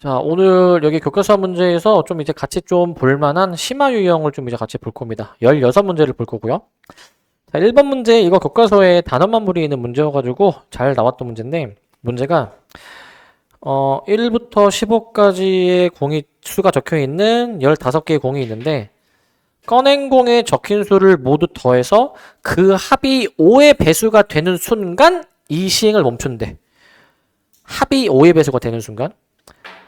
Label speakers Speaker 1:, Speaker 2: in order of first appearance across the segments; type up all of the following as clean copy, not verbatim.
Speaker 1: 자, 오늘 여기 교과서 문제에서 좀 이제 같이 좀 볼만한 심화 유형을 좀 이제 같이 볼 겁니다. 16문제를 볼 거고요. 자, 1번 문제 이거 교과서에 단어만 무리있는 문제여가지고 잘 나왔던 문제인데 문제가 1부터 15까지의 공이 수가 적혀 있는 15개의 공이 있는데 꺼낸 공에 적힌 수를 모두 더해서 그 합이 5의 배수가 되는 순간 이 시행을 멈춘대. 합이 5의 배수가 되는 순간.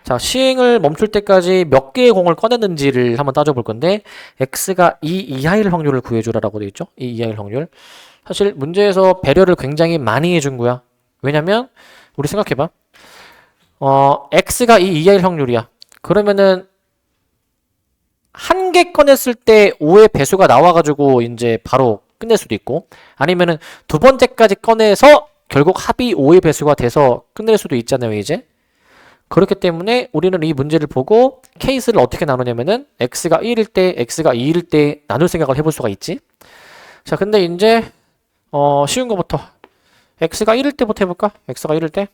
Speaker 1: 자, 시행을 멈출 때까지 몇 개의 공을 꺼냈는지를 한번 따져볼 건데 x가 2 이하일 확률을 구해주라라고 되어 있죠. 2 이하일 확률. 사실 문제에서 배려를 굉장히 많이 해준 거야. 왜냐면 우리 생각해봐. x가 2 이하일 확률이야. 그러면은 한 개 꺼냈을 때 5의 배수가 나와가지고 이제 바로 끝낼 수도 있고 아니면은 두 번째까지 꺼내서 결국 합이 5의 배수가 돼서 끝낼 수도 있잖아요, 이제. 그렇기 때문에 우리는 이 문제를 보고 케이스를 어떻게 나누냐면은 x가 1일 때, x가 2일 때 나눌 생각을 해볼 수가 있지. 자, 근데 이제 쉬운 거부터 x가 1일 때부터 해볼까? x가 1일 때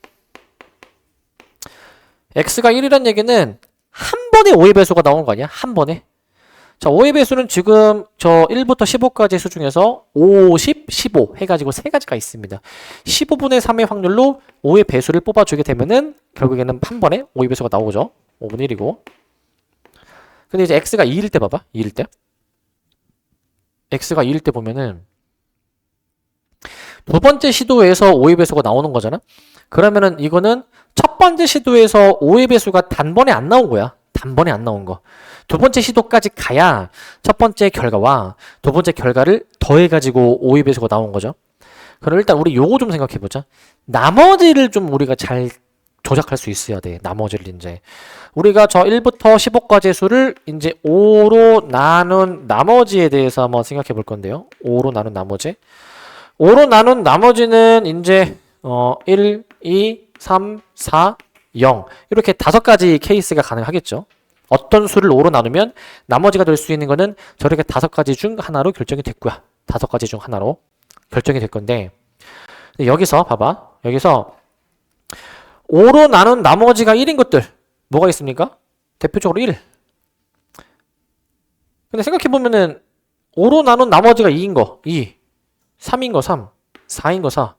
Speaker 1: x가 1이란 얘기는 한 번에 5의 배수가 나오는 거 아니야? 한 번에. 자, 5의 배수는 지금 저 1부터 15까지 수 중에서 50, 15 해가지고 세 가지가 있습니다. 15분의 3의 확률로 5의 배수를 뽑아주게 되면은 결국에는 한 번에 5의 배수가 나오죠. 5분의 1이고. 근데 이제 x가 2일 때 봐봐. 2일 때. x가 2일 때 보면은 두 번째 시도에서 5의 배수가 나오는 거잖아. 그러면은 이거는 첫 번째 시도에서 5의 배수가 단번에 안 나온 거야. 단번에 안 나온 거. 두 번째 시도까지 가야 첫 번째 결과와 두 번째 결과를 더해가지고 5의 배수가 나온 거죠. 그럼 일단 우리 요거 좀 생각해보자. 나머지를 좀 우리가 잘 조작할 수 있어야 돼. 나머지를 이제. 우리가 저 1부터 15까지의 수를 이제 5로 나눈 나머지에 대해서 한번 생각해 볼 건데요. 5로 나눈 나머지. 5로 나눈 나머지는 이제 1, 2, 3, 4, 0 이렇게 5가지 케이스가 가능하겠죠. 어떤 수를 5로 나누면 나머지가 될 수 있는 거는 저렇게 5가지 중 하나로 결정이 됐고요. 5가지 중 하나로 결정이 될 건데 여기서 봐봐. 여기서 5로 나눈 나머지가 1인 것들 뭐가 있습니까? 대표적으로 1. 근데 생각해보면은 5로 나눈 나머지가 2인 거 2, 3인 거 3, 4인 거 4,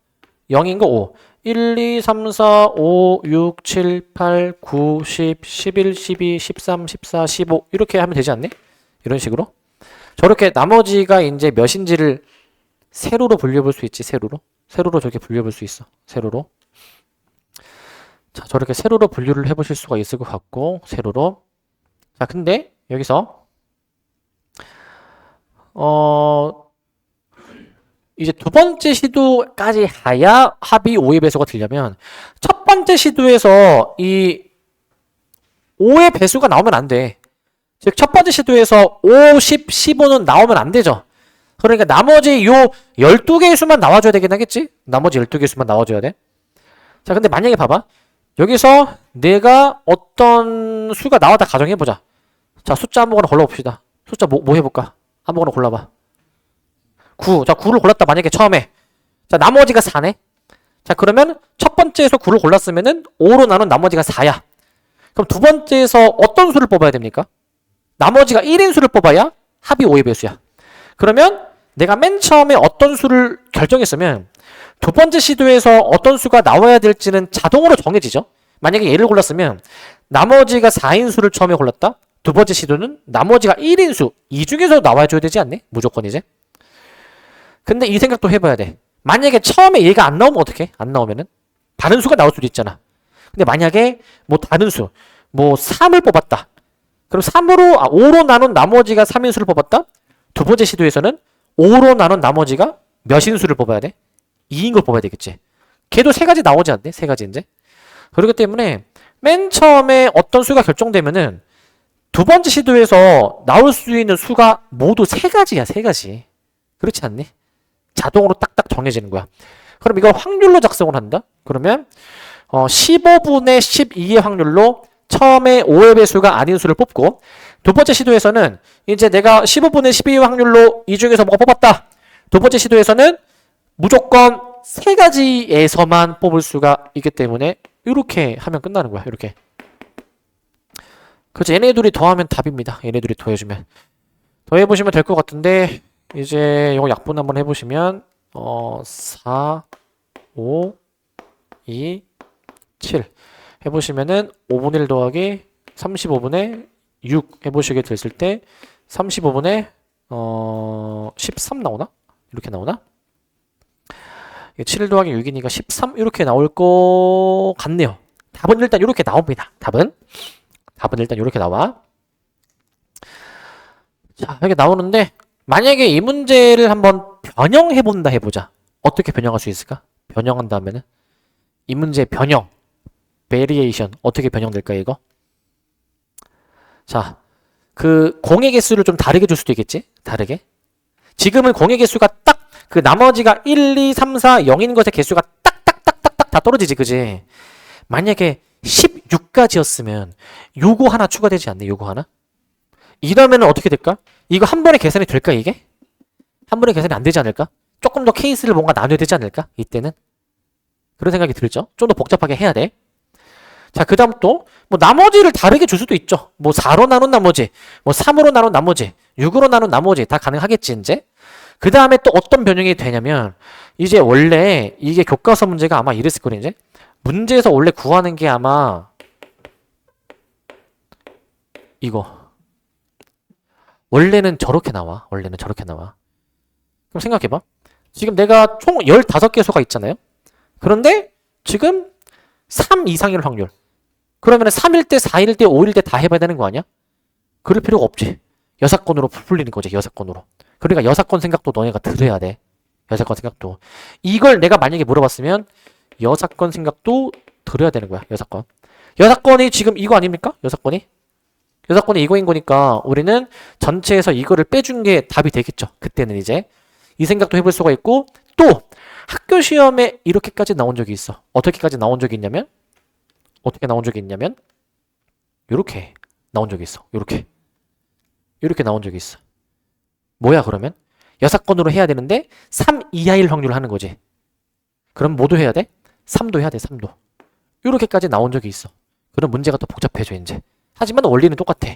Speaker 1: 0인 거 5 1, 2, 3, 4, 5, 6, 7, 8, 9, 10, 11, 12, 13, 14, 15 이렇게 하면 되지 않니? 이런 식으로 저렇게 나머지가 이제 몇인지를 세로로 분류해볼 수 있지. 세로로 저렇게 분류해볼 수 있어. 세로로. 자, 저렇게 세로로 분류를 해보실 수가 있을 것 같고 세로로. 자, 근데 여기서 이제 두 번째 시도까지 가야 합이 5의 배수가 되려면 첫 번째 시도에서 이 5의 배수가 나오면 안 돼. 즉 첫 번째 시도에서 5, 10, 15는 나오면 안 되죠. 그러니까 나머지 요 12개의 수만 나와줘야 되긴 하겠지? 나머지 12개의 수만 나와줘야 돼. 자, 근데 만약에 봐봐. 여기서 내가 어떤 수가 나왔다 가정해보자. 자, 숫자 아무거나 골라봅시다. 숫자 뭐 해볼까? 아무거나 골라봐. 9. 자, 9를 골랐다. 만약에 처음에. 자, 나머지가 4네. 자, 그러면 첫 번째에서 9를 골랐으면은 5로 나눈 나머지가 4야. 그럼 두 번째에서 어떤 수를 뽑아야 됩니까? 나머지가 1인 수를 뽑아야 합이 5의 배수야. 그러면 내가 맨 처음에 어떤 수를 결정했으면 두 번째 시도에서 어떤 수가 나와야 될지는 자동으로 정해지죠. 만약에 얘를 골랐으면 나머지가 4인 수를 처음에 골랐다. 두 번째 시도는 나머지가 1인 수. 이 중에서 나와줘야 되지 않니? 무조건 이제. 근데 이 생각도 해봐야 돼. 만약에 처음에 얘가 안 나오면 어떡해? 안 나오면은 다른 수가 나올 수도 있잖아. 근데 만약에 뭐 다른 수, 뭐 3을 뽑았다. 그럼 5로 나눈 나머지가 3인 수를 뽑았다. 두 번째 시도에서는 5로 나눈 나머지가 몇인 수를 뽑아야 돼? 2인 걸 뽑아야 되겠지. 걔도 세 가지 나오지 않네? 세 가지 이제. 그렇기 때문에 맨 처음에 어떤 수가 결정되면은 두 번째 시도에서 나올 수 있는 수가 모두 세 가지야, 세 가지. 그렇지 않니? 자동으로 딱딱 정해지는 거야. 그럼 이걸 확률로 작성을 한다? 그러면 15분의 12의 확률로 처음에 5의 배수가 아닌 수를 뽑고 두 번째 시도에서는 이제 내가 15분의 12의 확률로 이 중에서 뭐가 뽑았다. 두 번째 시도에서는 무조건 세 가지에서만 뽑을 수가 있기 때문에 이렇게 하면 끝나는 거야. 이렇게. 그렇지. 얘네 둘이 더하면 답입니다. 얘네 둘이 더해주면. 더해보시면 될 것 같은데, 이제 이거 약분 한번 해보시면, 4, 5, 2, 7. 해보시면은 5분의 1 더하기 35분의 6 해보시게 됐을 때, 35분의, 13 나오나? 이렇게 나오나? 7 더하기 6이니까 13? 이렇게 나올 것 같네요. 답은 일단 이렇게 나옵니다. 답은 일단 이렇게 나와. 자, 이렇게 나오는데 만약에 이 문제를 한번 변형해 본다 해보자. 어떻게 변형할 수 있을까? 변형한다면은 이 문제 변형, 베리에이션 어떻게 변형될까 이거? 자, 그 공의 개수를 좀 다르게 줄 수도 있겠지? 다르게. 지금은 공의 개수가 딱 그 나머지가 1, 2, 3, 4, 0인 것의 개수가 딱딱딱딱딱 다 떨어지지, 그지? 만약에 16까지였으면 요거 하나 추가되지 않네, 요거 하나? 이러면 어떻게 될까? 이거 한 번에 계산이 될까, 이게? 한 번에 계산이 안 되지 않을까? 조금 더 케이스를 뭔가 나눠야 되지 않을까? 이때는? 그런 생각이 들죠? 좀 더 복잡하게 해야 돼. 자, 그 다음 또, 뭐, 나머지를 다르게 줄 수도 있죠. 뭐, 4로 나눈 나머지, 뭐, 3으로 나눈 나머지, 6으로 나눈 나머지, 다 가능하겠지, 이제? 그 다음에 또 어떤 변형이 되냐면, 이제 원래, 이게 교과서 문제가 아마 이랬을 거예요, 이제? 문제에서 원래 구하는 게 아마, 이거. 원래는 저렇게 나와. 원래는 저렇게 나와. 그럼 생각해봐. 지금 내가 총 15개소가 있잖아요? 그런데, 지금 3 이상일 확률. 그러면 3일 때, 4일 때, 5일 때 다 해봐야 되는 거 아니야? 그럴 필요가 없지. 여사건으로 풀리는 거지, 여사건으로. 그러니까 여사건 생각도 너네가 들어야 돼. 여사건 생각도. 이걸 내가 만약에 물어봤으면 여사건 생각도 들어야 되는 거야, 여사건. 여사건이 지금 이거 아닙니까? 여사건이? 여사건이 이거인 거니까 우리는 전체에서 이거를 빼준 게 답이 되겠죠. 그때는 이제. 이 생각도 해볼 수가 있고 또 학교 시험에 이렇게까지 나온 적이 있어. 어떻게까지 나온 적이 있냐면 어떻게 나온 적이 있냐면 요렇게 나온 적이 있어. 요렇게 나온 적이 있어. 뭐야 그러면? 여사건으로 해야 되는데 3 이하일 확률을 하는 거지. 그럼 뭐도 해야 돼? 3도 해야 돼. 3도. 요렇게까지 나온 적이 있어. 그럼 문제가 더 복잡해져 이제. 하지만 원리는 똑같아.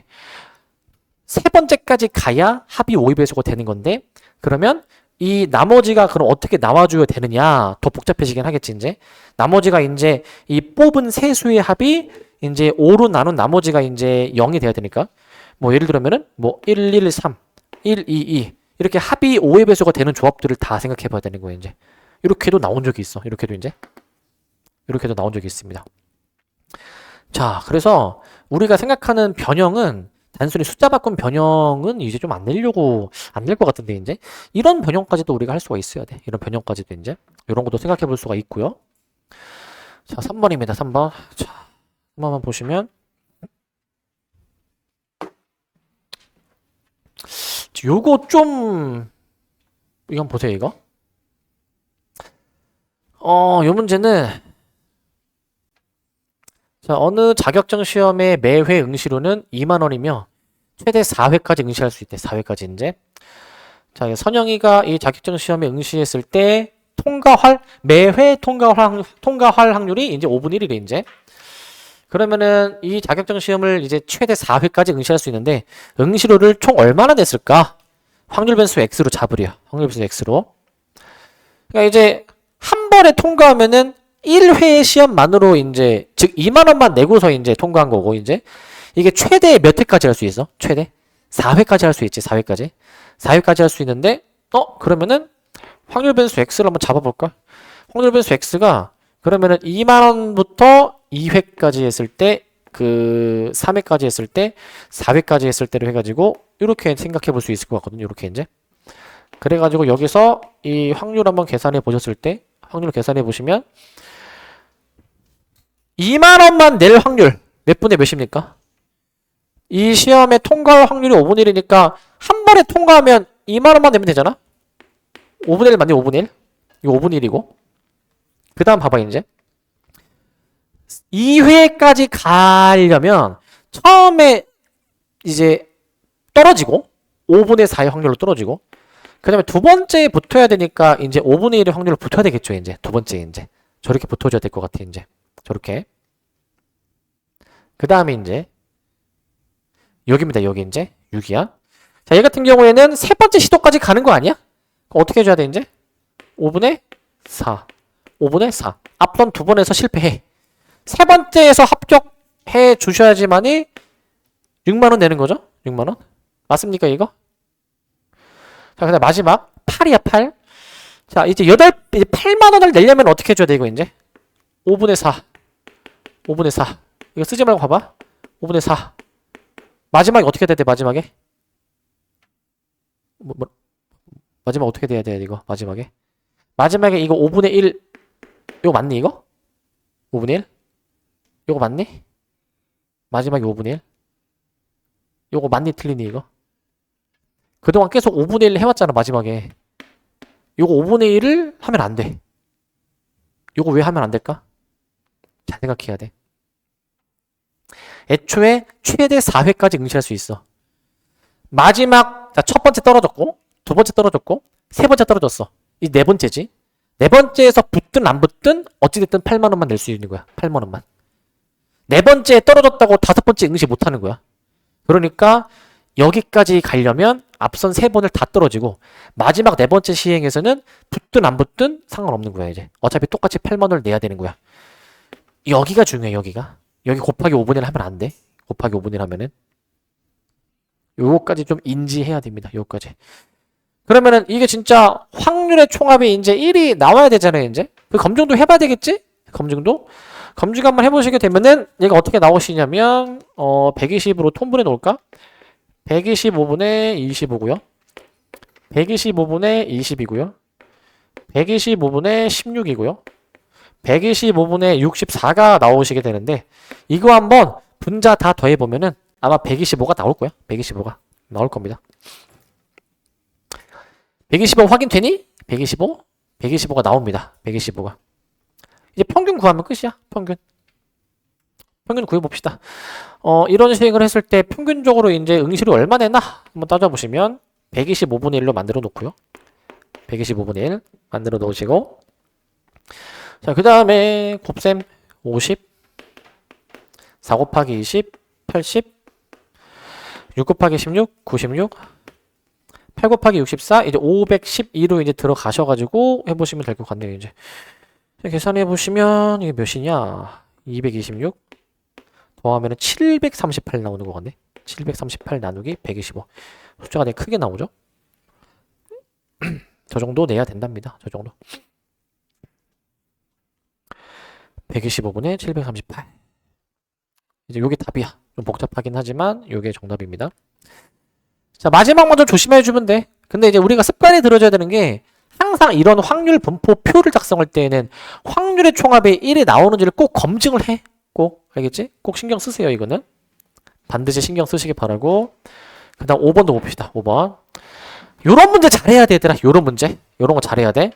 Speaker 1: 세 번째까지 가야 합이 5의 배수가 되는 건데 그러면 이 나머지가 그럼 어떻게 나와줘야 되느냐 더 복잡해지긴 하겠지 이제. 나머지가 이제 이 뽑은 세 수의 합이 이제 5로 나눈 나머지가 이제 0이 돼야 되니까 뭐 예를 들면은 뭐 1, 1, 3, 1, 2, 2 이렇게 합이 5의 배수가 되는 조합들을 다 생각해 봐야 되는 거예요 이제. 이렇게도 나온 적이 있어. 이렇게도 이제. 이렇게도 나온 적이 있습니다. 자, 그래서 우리가 생각하는 변형은 단순히 숫자 바꾼 변형은 이제 좀 안 내려고 안 낼 것 같은데 이제 이런 변형까지도 우리가 할 수가 있어야 돼. 이런 변형까지도 이제 이런 것도 생각해 볼 수가 있고요. 자, 3번입니다. 3번. 자, 한번만 보시면 요거 좀 이거 한번 보세요. 이거. 요 문제는 자, 어느 자격증 시험의 매회 응시료는 2만 원이며 최대 4회까지 응시할 수 있대. 4회까지 이제. 자, 선영이가 이 자격증 시험에 응시했을 때 매회 통과할 확률이 이제 5분의 1이래 이제. 그러면은 이 자격증 시험을 이제 최대 4회까지 응시할 수 있는데 응시료를 총 얼마나 냈을까? 확률 변수 x로 잡으려. 확률 변수 x로. 그러니까 이제 한 번에 통과하면은 1회 시험만으로 이제 즉 2만 원만 내고서 이제 통과한 거고 이제 이게 최대 몇 회까지 할 수 있어? 최대 4회까지 할 수 있지. 4회까지. 4회까지 할 수 있는데 그러면은 확률 변수 x를 한번 잡아 볼까? 확률 변수 x가 그러면은 2만 원부터 2회까지 했을 때 그 3회까지 했을 때 4회까지 했을 때로 해 가지고 이렇게 생각해 볼 수 있을 것 같거든요. 이렇게 이제. 그래 가지고 여기서 이 확률 한번 계산해 보셨을 때 확률 계산해 보시면 2만 원만 낼 확률 몇 분의 몇입니까? 이 시험에 통과할 확률이 5분의 1이니까 한 번에 통과하면 2만 원만 내면 되잖아? 5분의 1 맞니? 5분의 1? 이거 5분의 1이고 그 다음 봐봐 이제 2회까지 가려면 처음에 이제 떨어지고 5분의 4의 확률로 떨어지고 그 다음에 두 번째에 붙어야 되니까 이제 5분의 1의 확률로 붙어야 되겠죠 이제 두 번째 이제 저렇게 붙어줘야 될 것 같아 이제 저렇게 그 다음에 이제 여기입니다. 여기 이제 6이야. 자, 얘 같은 경우에는 세 번째 시도까지 가는 거 아니야? 그럼 어떻게 해줘야 돼 이제? 5분의 4. 5분의 4. 앞선 두 번에서 실패해. 세 번째에서 합격해 주셔야지만이 6만 원 내는 거죠? 6만 원? 맞습니까 이거? 자, 그다음 마지막 8이야 8. 자, 이제 8만 원을 내려면 어떻게 해줘야 돼 이거 이제? 5분의 4. 5분의 4. 이거 쓰지 말고 봐봐. 5분의 4. 마지막에 어떻게 돼야 돼 마지막에? 마지막 어떻게 돼야 돼 이거 마지막에? 마지막에 이거 5분의 1 이거 맞니 이거? 5분의 1? 이거 맞니? 마지막에 5분의 1? 이거 맞니 틀리니 이거? 그동안 계속 5분의 1 해왔잖아 마지막에. 이거 5분의 1을 하면 안 돼. 이거 왜 하면 안 될까? 잘 생각해야 돼. 애초에 최대 4회까지 응시할 수 있어. 마지막, 자, 첫 번째 떨어졌고, 두 번째 떨어졌고, 세 번째 떨어졌어. 이 네 번째지. 네 번째에서 붙든 안 붙든 어찌됐든 8만 원만 낼 수 있는 거야. 8만 원만. 네 번째에 떨어졌다고 다섯 번째 응시 못 하는 거야. 그러니까 여기까지 가려면 앞선 세 번을 다 떨어지고 마지막 네 번째 시행에서는 붙든 안 붙든 상관없는 거야 이제. 어차피 똑같이 8만 원을 내야 되는 거야. 여기가 중요해 여기가. 여기 곱하기 5분의 1 하면 안 돼. 곱하기 5분의 1 하면은 요거까지 좀 인지해야 됩니다. 요거까지. 그러면은 이게 진짜 확률의 총합이 이제 1이 나와야 되잖아요 이제. 그 검증도 해봐야 되겠지? 검증도? 검증 한번 해보시게 되면은 얘가 어떻게 나오시냐면 120으로 통분해 놓을까? 125분의 25고요. 125분의 20이고요. 125분의 16이고요. 125분의 64가 나오시게 되는데 이거 한번 분자 다 더해보면은 아마 125가 나올 거야. 125가 나올 겁니다. 125 확인되니? 125? 125가 나옵니다. 125가. 이제 평균 구하면 끝이야. 평균. 평균 구해봅시다. 이런 시행을 했을 때 평균적으로 이제 응시료 얼마 내나? 한번 따져보시면 125분의 1로 만들어 놓고요. 125분의 1 만들어 놓으시고 자, 그 다음에 곱셈 50 4 곱하기 20 80 6 곱하기 16 96 8 곱하기 64 이제 512로 이제 들어가셔가지고 해보시면 될 것 같네요. 이제 계산해 보시면 이게 몇이냐? 226 더하면은 738 나오는 것 같네. 738 나누기 125 숫자가 되게 크게 나오죠? 저 정도 내야 된답니다. 저 정도. 125분의 738 이제 요게 답이야. 좀 복잡하긴 하지만 요게 정답입니다. 자, 마지막 먼저 조심해주면 돼. 근데 이제 우리가 습관이 들어줘야 되는 게 항상 이런 확률 분포표를 작성할 때에는 확률의 총합이 1이 나오는지를 꼭 검증을 해. 꼭. 알겠지? 꼭 신경 쓰세요, 이거는. 반드시 신경 쓰시기 바라고. 그 다음 5번도 봅시다. 5번. 요런 문제 잘해야 돼, 얘들아. 요런 문제. 요런 거 잘해야 돼.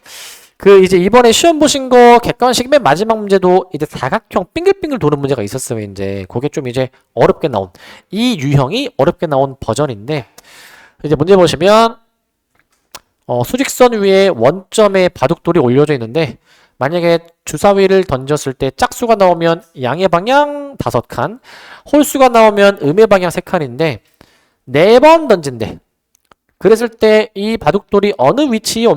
Speaker 1: 그 이제 이번에 시험 보신 거 객관식 맨 마지막 문제도 이제 사각형 빙글빙글 도는 문제가 있었어요. 이제 그게 좀 이제 어렵게 나온 이 유형이 어렵게 나온 버전인데 이제 문제 보시면 수직선 위에 원점에 바둑돌이 올려져 있는데 만약에 주사위를 던졌을 때 짝수가 나오면 양의 방향 5칸, 홀수가 나오면 음의 방향 3칸인데 4번 던진대. 그랬을 때 이 바둑돌이 어느 위치에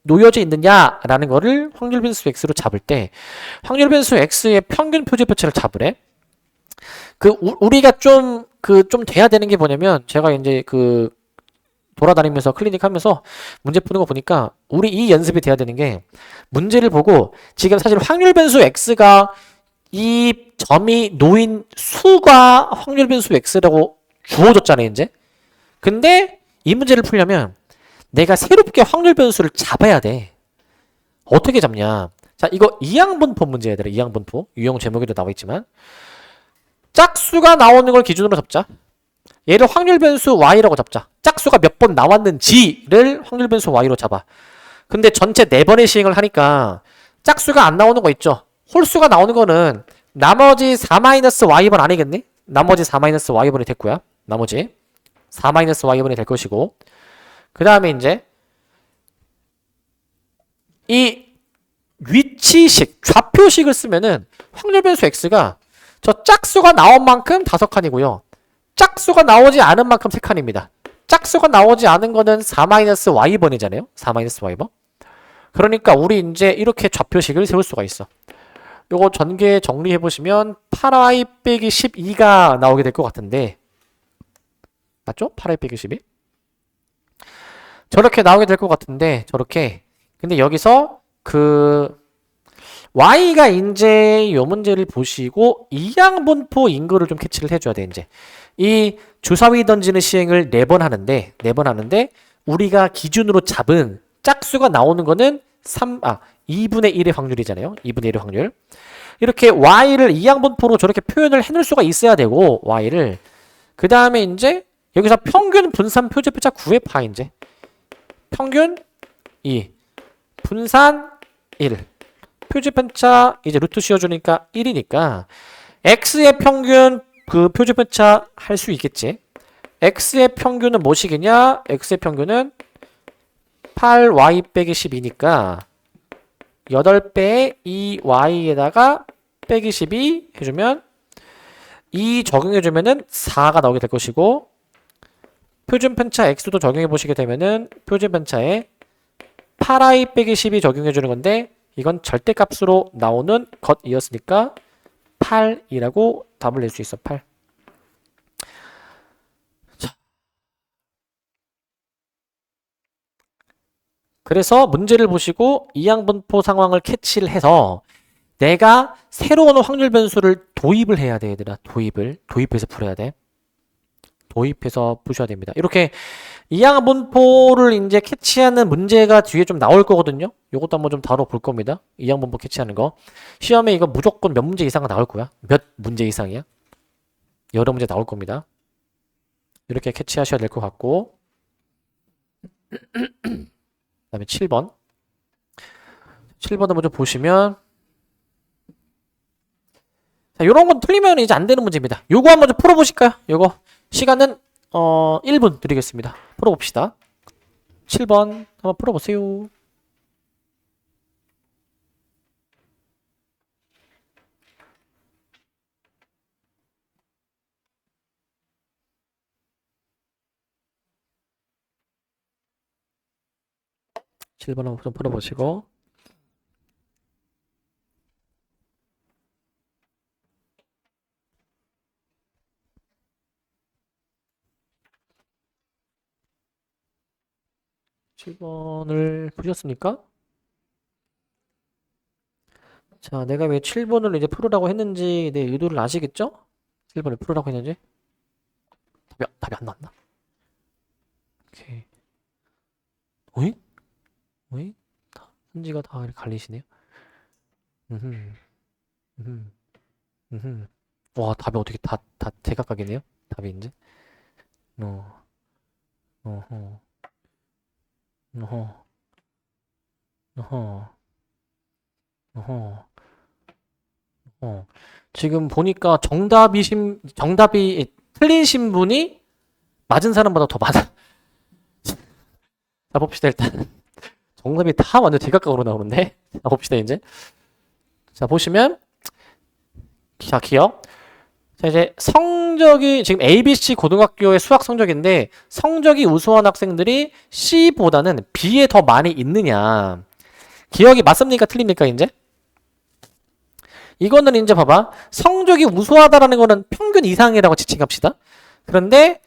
Speaker 1: 놓여져 있느냐라는 거를 확률 변수 x로 잡을 때 확률 변수 x의 평균 표제표치를 잡으래. 우리가 좀 돼야 되는 게 뭐냐면 제가 이제 돌아다니면서 클리닉 하면서 문제 푸는 거 보니까 우리 이 연습이 돼야 되는 게 문제를 보고 지금 사실 확률 변수 x가 이 점이 놓인 수가 확률 변수 x라고 주어졌잖아요, 이제. 근데 이 문제를 풀려면 내가 새롭게 확률 변수를 잡아야 돼. 어떻게 잡냐? 자, 이거 이항분포 문제 얘들아. 이항분포. 유형 제목에도 나와 있지만 짝수가 나오는 걸 기준으로 잡자. 얘를 확률 변수 y라고 잡자. 짝수가 몇 번 나왔는지를 확률 변수 y로 잡아. 근데 전체 4번의 시행을 하니까 짝수가 안 나오는 거 있죠. 홀수가 나오는 거는 나머지 4-y번 아니겠니? 나머지 4-y번이 됐고요. 나머지 4-y번이 될 것이고 그 다음에 이제 이 위치식, 좌표식을 쓰면은 확률 변수 x가 저 짝수가 나온 만큼 5칸이고요. 짝수가 나오지 않은 만큼 3칸입니다. 짝수가 나오지 않은 거는 4-y번이잖아요. 4-y번. 그러니까 우리 이제 이렇게 좌표식을 세울 수가 있어. 요거 전개 정리해 보시면 8i 빼기 12가 나오게 될 것 같은데, 맞죠? 8i 빼기 12? 저렇게 나오게 될 것 같은데, 저렇게. 근데 여기서 y가 이제 요 문제를 보시고 이항분포 인거를 좀 캐치를 해줘야 돼. 이제 이 주사위 던지는 시행을 4번 하는데 우리가 기준으로 잡은 짝수가 나오는 거는 2분의 1의 확률이잖아요. 2분의 1의 확률. 이렇게 y를 이항분포로 저렇게 표현을 해놓을 수가 있어야 되고, y를 그 다음에 이제 여기서 평균 분산 표제표차 구해 봐. 이제 평균 2 분산 1 표제편차 이제 루트 씌워주니까 1이니까 x의 평균 표제편차 할 수 있겠지. x의 평균은 무엇이겠냐? x의 평균은 8y 빼기 12니까 8배의 2y에다가 빼기 12 해주면 2 적용해주면은 4가 나오게 될 것이고, 표준편차 x도 적용해 보시게 되면은 표준편차에 8i 빼기 12 적용해주는 건데, 이건 절대값으로 나오는 것이었으니까 8이라고 답을 낼 수 있어. 8. 자. 그래서 문제를 보시고 이항분포 상황을 캐치를 해서 내가 새로운 확률 변수를 도입을 해야 돼, 얘들아. 도입해서 풀어야 돼. 도입해서 푸셔야 됩니다. 이렇게 이항분포를 이제 캐치하는 문제가 뒤에 좀 나올 거거든요. 요것도 한번 좀 다뤄볼 겁니다. 이항분포 캐치하는 거. 시험에 이거 무조건 몇 문제 이상은 나올 거야. 몇 문제 이상이야? 여러 문제 나올 겁니다. 이렇게 캐치하셔야 될 것 같고. 그 다음에 7번. 7번 한번 좀 보시면, 자, 요런 건 틀리면 이제 안 되는 문제입니다. 요거 한번 좀 풀어보실까요? 요거. 시간은 1분 드리겠습니다. 풀어봅시다. 7번 한번 풀어보세요. (7번) 한번 풀어보시고, (7번을) 푸셨습니까? 자, 내가 왜 7번을 이제 풀으라고 했는지 내 의도를 아시겠죠? 7번을 풀으라고 했는지. 답이 안 나왔나? 오케이. 어이? 어이? 선지가 다 갈리시네요. 와, 답이 어떻게 다 대각각이네요? 답이 이제. 어허. 어허. 어허. 어허. 지금 보니까 정답이 틀리신 분이 맞은 사람보다 더 많아. 자, 봅시다, 일단. 정답이 다 완전 대각각으로 나오는데. 자, 봅시다, 이제. 자, 보시면. 자, 기억. 자, 이제 성적이, 지금 ABC 고등학교의 수학 성적인데, 성적이 우수한 학생들이 C보다는 B에 더 많이 있느냐. 기억이 맞습니까? 틀립니까, 이제? 이거는 이제 봐봐. 성적이 우수하다라는 거는 평균 이상이라고 지칭합시다. 그런데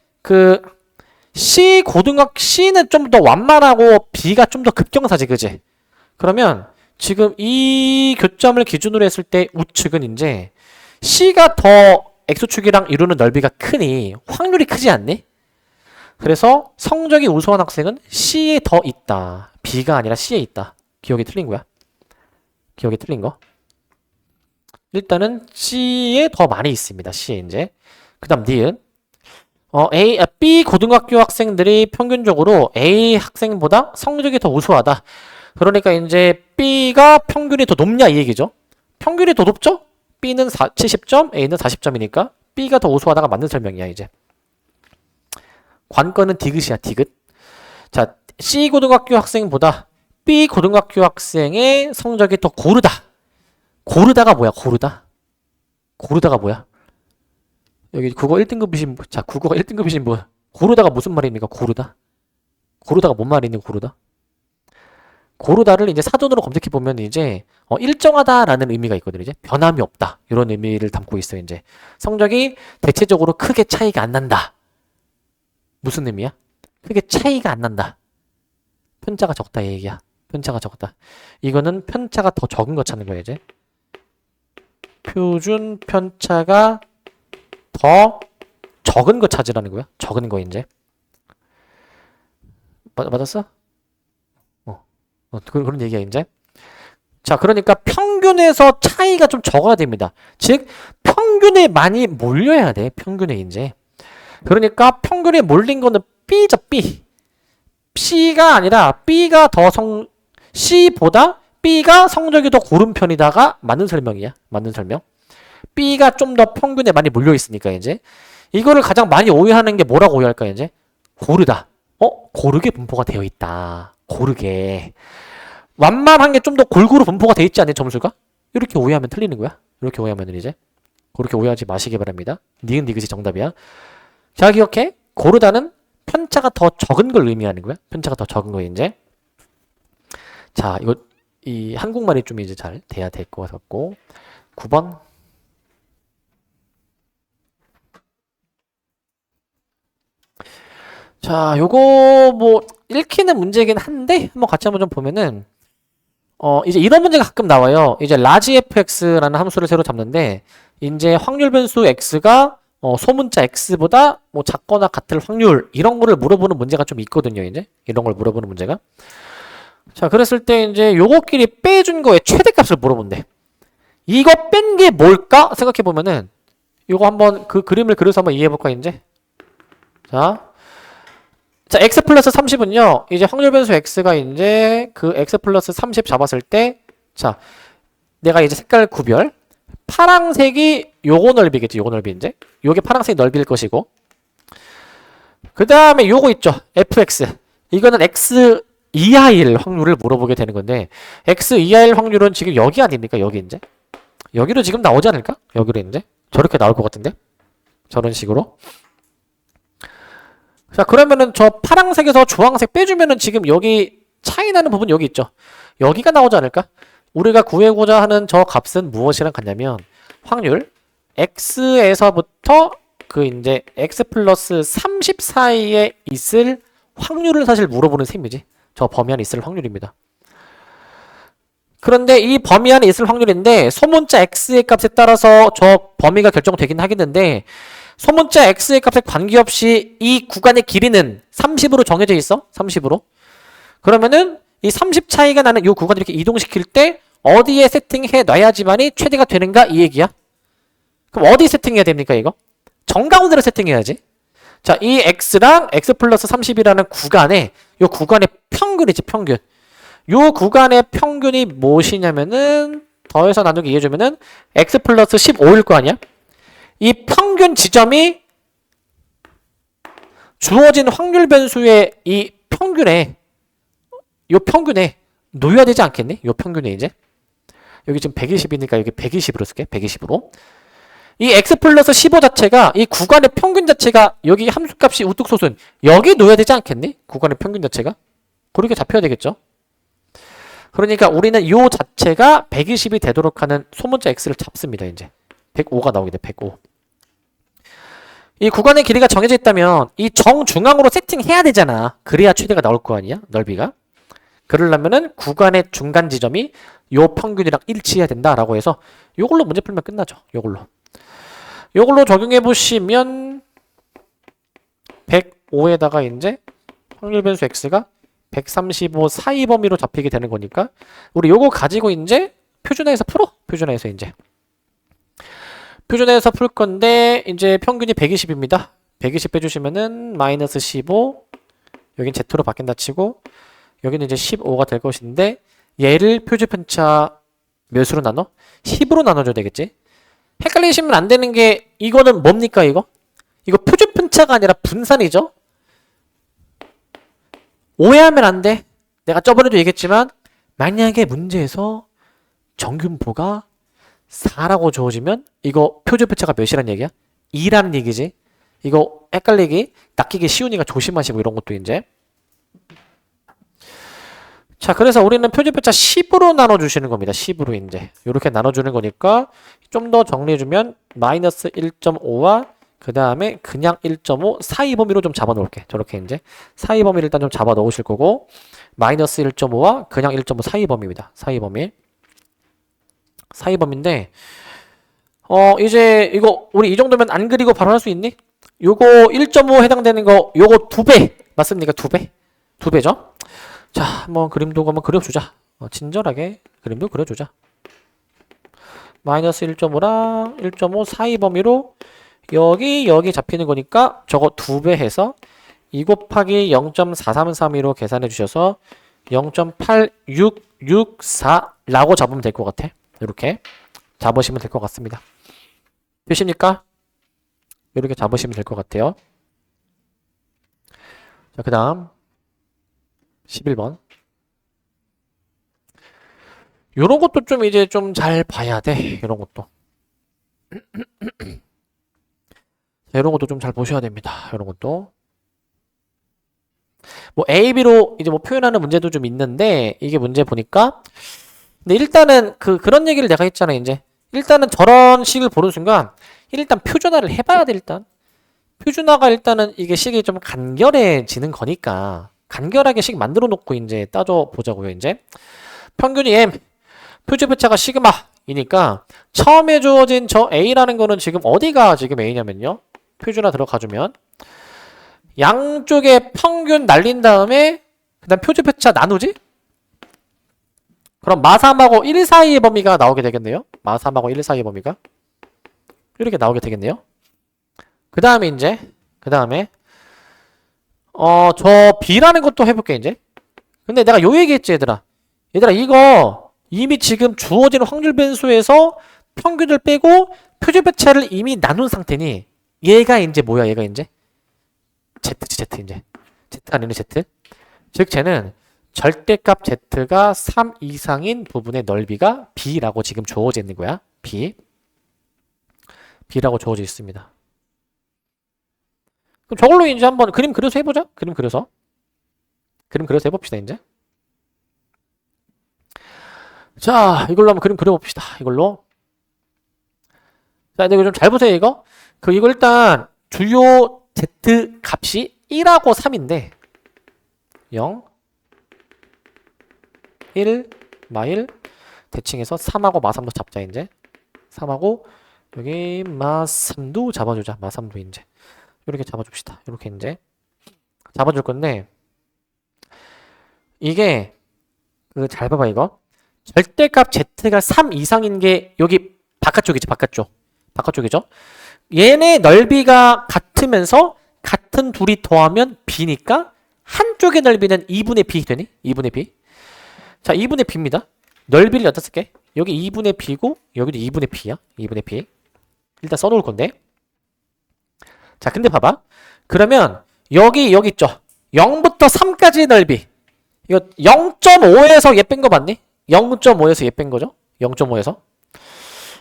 Speaker 1: C는 좀 더 완만하고 B가 좀 더 급경사지, 그지? 그러면 지금 이 교점을 기준으로 했을 때 우측은 이제 C가 더 X축이랑 이루는 넓이가 크니 확률이 크지 않니? 그래서 성적이 우수한 학생은 C에 더 있다. B가 아니라 C에 있다. 기억이 틀린 거야. 기억이 틀린 거. 일단은 C에 더 많이 있습니다. C에 이제. 그 다음 니은. B 고등학교 학생들이 평균적으로 A 학생보다 성적이 더 우수하다. 그러니까 이제 B가 평균이 더 높냐 이 얘기죠. 평균이 더 높죠? B는 70점, A는 40점이니까 B가 더 우수하다가 맞는 설명이야 이제. 관건은 디귿이야, 디귿. 자, C 고등학교 학생보다 B 고등학교 학생의 성적이 더 고르다. 고르다가 뭐야? 고르다가 뭐야? 여기 국어 1등급이신 분, 자, 국어가 1등급이신 분. 고르다가 무슨 말입니까? 고르다. 고르다가 뭔 말이니, 고르다? 고르다를 이제 사전으로 검색해 보면 이제 일정하다라는 의미가 있거든요. 이제 변함이 없다. 이런 의미를 담고 있어요. 이제 성적이 대체적으로 크게 차이가 안 난다. 무슨 의미야? 크게 차이가 안 난다. 편차가 적다 이 얘기야. 편차가 적다. 이거는 편차가 더 적은 거 찾는 거예요, 이제. 표준 편차가 더 적은 거 찾으라는 거야. 적은 거 이제. 맞았어? 그런 얘기야, 이제. 자, 그러니까 평균에서 차이가 좀 적어야 됩니다. 즉, 평균에 많이 몰려야 돼, 평균에 이제. 그러니까 평균에 몰린 거는 B죠, B. C가 아니라 B가 C보다 B가 성적이 더 고른 편이다가 맞는 설명이야. 맞는 설명. B가 좀 더 평균에 많이 몰려 있으니까 이제. 이거를 가장 많이 오해하는 게 뭐라고 오해할까, 이제? 고르다. 고르게 분포가 되어 있다. 고르게. 완만한 게 좀 더 골고루 분포가 돼 있지 않니, 점수가? 이렇게 오해하면 틀리는 거야. 이렇게 오해하면 이제. 그렇게 오해하지 마시기 바랍니다. 니은 니귿이 정답이야. 자, 기억해. 고르다는 편차가 더 적은 걸 의미하는 거야. 편차가 더 적은 거 이제. 자, 이거 이 한국말이 좀 이제 잘 돼야 될 것 같고. 9번. 자, 요거 뭐 읽히는 문제긴 한데 한번 같이 한번 좀 보면은 이제 이런 문제가 가끔 나와요. 이제 라지 fx라는 함수를 새로 잡는데 이제 확률 변수 x가 소문자 x보다 뭐 작거나 같을 확률 이런 거를 물어보는 문제가 좀 있거든요. 이제 이런 걸 물어보는 문제가. 자, 그랬을 때 이제 요거끼리 빼준 거에 최대값을 물어본대. 이거 뺀 게 뭘까 생각해 보면은 요거 한번 그 그림을 그려서 한번 이해해 볼까 이제. 자, x 플러스 30은요, 이제 확률 변수 x가 이제 그 x 플러스 30 잡았을 때, 자, 내가 이제 색깔 구별. 파랑색이 요거 넓이겠지, 요거 넓이 이제. 요게 파랑색 넓이일 것이고. 그 다음에 요거 있죠, fx. 이거는 x 이하일 확률을 물어보게 되는 건데, x 이하일 확률은 지금 여기 아닙니까? 여기 이제. 여기로 지금 나오지 않을까? 여기로 이제. 저렇게 나올 것 같은데? 저런 식으로. 자, 그러면은 저 파랑색에서 주황색 빼주면은 지금 여기 차이 나는 부분 여기 있죠. 여기가 나오지 않을까? 우리가 구해고자 하는 저 값은 무엇이랑 같냐면 확률 x에서부터 그 이제 x 플러스 30 사이에 있을 확률을 사실 물어보는 셈이지. 저 범위 안에 있을 확률입니다. 그런데 이 범위 안에 있을 확률인데 소문자 x의 값에 따라서 저 범위가 결정되긴 하겠는데 소문자 x의 값에 관계없이 이 구간의 길이는 30으로 정해져 있어. 30으로. 그러면은 이 30 차이가 나는 이 구간을 이렇게 이동시킬 때 어디에 세팅해 놔야지만이 최대가 되는가 이 얘기야. 그럼 어디 세팅해야 됩니까 이거? 정가운데로 세팅해야지. 자, 이 x랑 x 플러스 30이라는 구간에 이 구간의 평균이지 평균. 이 구간의 평균이 무엇이냐면은 더해서 나누기 이해해주면은 x 플러스 15일 거 아니야? 이 평균 지점이 주어진 확률 변수의 이 평균에 요 평균에 놓여야 되지 않겠니? 요 평균에 이제 여기 지금 120이니까 여기 120으로 쓸게. 120으로. 이 x 플러스 15 자체가 이 구간의 평균 자체가 여기 함수값이 우뚝 솟은 여기 놓여야 되지 않겠니? 구간의 평균 자체가 그렇게 잡혀야 되겠죠. 그러니까 우리는 요 자체가 120이 되도록 하는 소문자 x를 잡습니다. 이제 105가 나오게 돼. 105. 이 구간의 길이가 정해져 있다면 이 정중앙으로 세팅해야 되잖아. 그래야 최대가 나올 거 아니야? 넓이가. 그러려면은 구간의 중간 지점이 요 평균이랑 일치해야 된다라고 해서 요걸로 문제 풀면 끝나죠. 요걸로 적용해 보시면 105에다가 이제 확률 변수 x가 135 사이 범위로 잡히게 되는 거니까 우리 요거 가지고 이제 표준화해서 풀어. 표준화해서 이제 표준화해서 풀 건데 이제 평균이 120입니다. 120 빼주시면은 마이너스 15 여긴 Z로 바뀐다 치고 여기는 이제 15가 될 것인데 얘를 표준편차 몇으로 나눠? 10으로 나눠줘야 되겠지? 헷갈리시면 안 되는 게 이거는 뭡니까 이거? 이거 표준편차가 아니라 분산이죠? 오해하면 안 돼. 내가 저번에도 얘기했지만 만약에 문제에서 정균보가 4라고 주어지면 이거 표준편차가 몇이란 얘기야? 2라는 얘기지. 이거 헷갈리기, 낚이기 쉬우니까 조심하시고 이런 것도 이제. 자, 그래서 우리는 표준표차 10으로 나눠주시는 겁니다. 10으로 이제. 이렇게 나눠주는 거니까 좀 더 정리해주면 마이너스 1.5와 그 다음에 그냥 1.5 사이 범위로 좀 잡아 놓을게. 저렇게 이제. 사이 범위를 일단 좀 잡아 놓으실 거고 마이너스 1.5와 그냥 1.5 사이 범위입니다. 사이 범위. 사이 범위인데 이제 이거 우리 이 정도면 안 그리고 바로 할 수 있니? 요거 1.5 해당되는 거 요거 2배 맞습니까? 2배? 2배죠? 자, 한번 그림도 한번 그려주자. 친절하게 그림도 그려주자. 마이너스 1.5랑 1.5 사이 범위로 여기 잡히는 거니까 저거 2배 해서 2 곱하기 0.4332로 계산해 주셔서 0.8664라고 잡으면 될 것 같아. 이렇게 잡으시면 될 것 같습니다. 되십니까? 이렇게 잡으시면 될 것 같아요. 자, 그 다음 11번. 요런 것도 좀 이제 좀 잘 봐야 돼. 요런 것도. 이런 것도 좀 잘 보셔야 됩니다. 이런 것도. 뭐 A, B로 이제 뭐 표현하는 문제도 좀 있는데 이게 문제 보니까 근데 일단은 그런 얘기를 내가 했잖아. 이제 일단은 저런 식을 보는 순간 일단 표준화를 해봐야 돼. 일단 표준화가 일단은 이게 식이 좀 간결해지는 거니까 간결하게 식 만들어 놓고 이제 따져 보자고요. 이제 평균이 M, 표준표차가 시그마이니까 처음에 주어진 저 A라는 거는 지금 어디가 지금 A냐면요. 표준화 들어가주면 양쪽에 평균 날린 다음에 그 다음 표준표차 나누지? 그럼 마3하고 1 사이의 범위가 나오게 되겠네요. 마3하고 1 사이의 범위가 이렇게 나오게 되겠네요. 그 다음에 이제 저 B라는 것도 해볼게 이제. 근데 내가 요 얘기했지 얘들아 이거 이미 지금 주어진 확률 변수에서 평균을 빼고 표준표차를 이미 나눈 상태니 얘가 이제 뭐야? 얘가 이제 Z지 Z 이제 Z가 아니네 Z. 즉 쟤는 절대값 Z가 3 이상인 부분의 넓이가 B라고 지금 주어져 있는 거야. B라고 주어져 있습니다. 그럼 저걸로 이제 한번 그림 그려서 해보자. 그림 그려서 해봅시다 이제. 자, 이걸로 한번 그림 그려봅시다. 이걸로. 자, 근데 이거 좀 잘 보세요, 이거. 이거 일단 주요 Z 값이 1하고 3인데 0, 1, 마1 대칭해서 3하고 마3도 잡자 이제. 3하고 여기 마3도 잡아주자. 마3도 이제. 이렇게 잡아줍시다. 이렇게 이제 잡아줄 건데 이게 잘 봐봐 이거. 절대값 Z가 3 이상인 게 여기 바깥쪽이지. 바깥쪽이죠. 얘네 넓이가 같으면서 같은 둘이 더하면 B니까 한쪽의 넓이는 2분의 B 되니? 2분의 B. 자, 2분의 B입니다. 넓이를 여기다 쓸게. 여기 2분의 B고 여기도 2분의 B야. 2분의 B. 일단 써놓을 건데. 자, 근데 봐봐. 그러면 여기 있죠. 0부터 3까지의 넓이. 이거 0.5에서 얘 뺀 거 맞니? 0.5에서 얘 뺀 거죠? 0.5에서.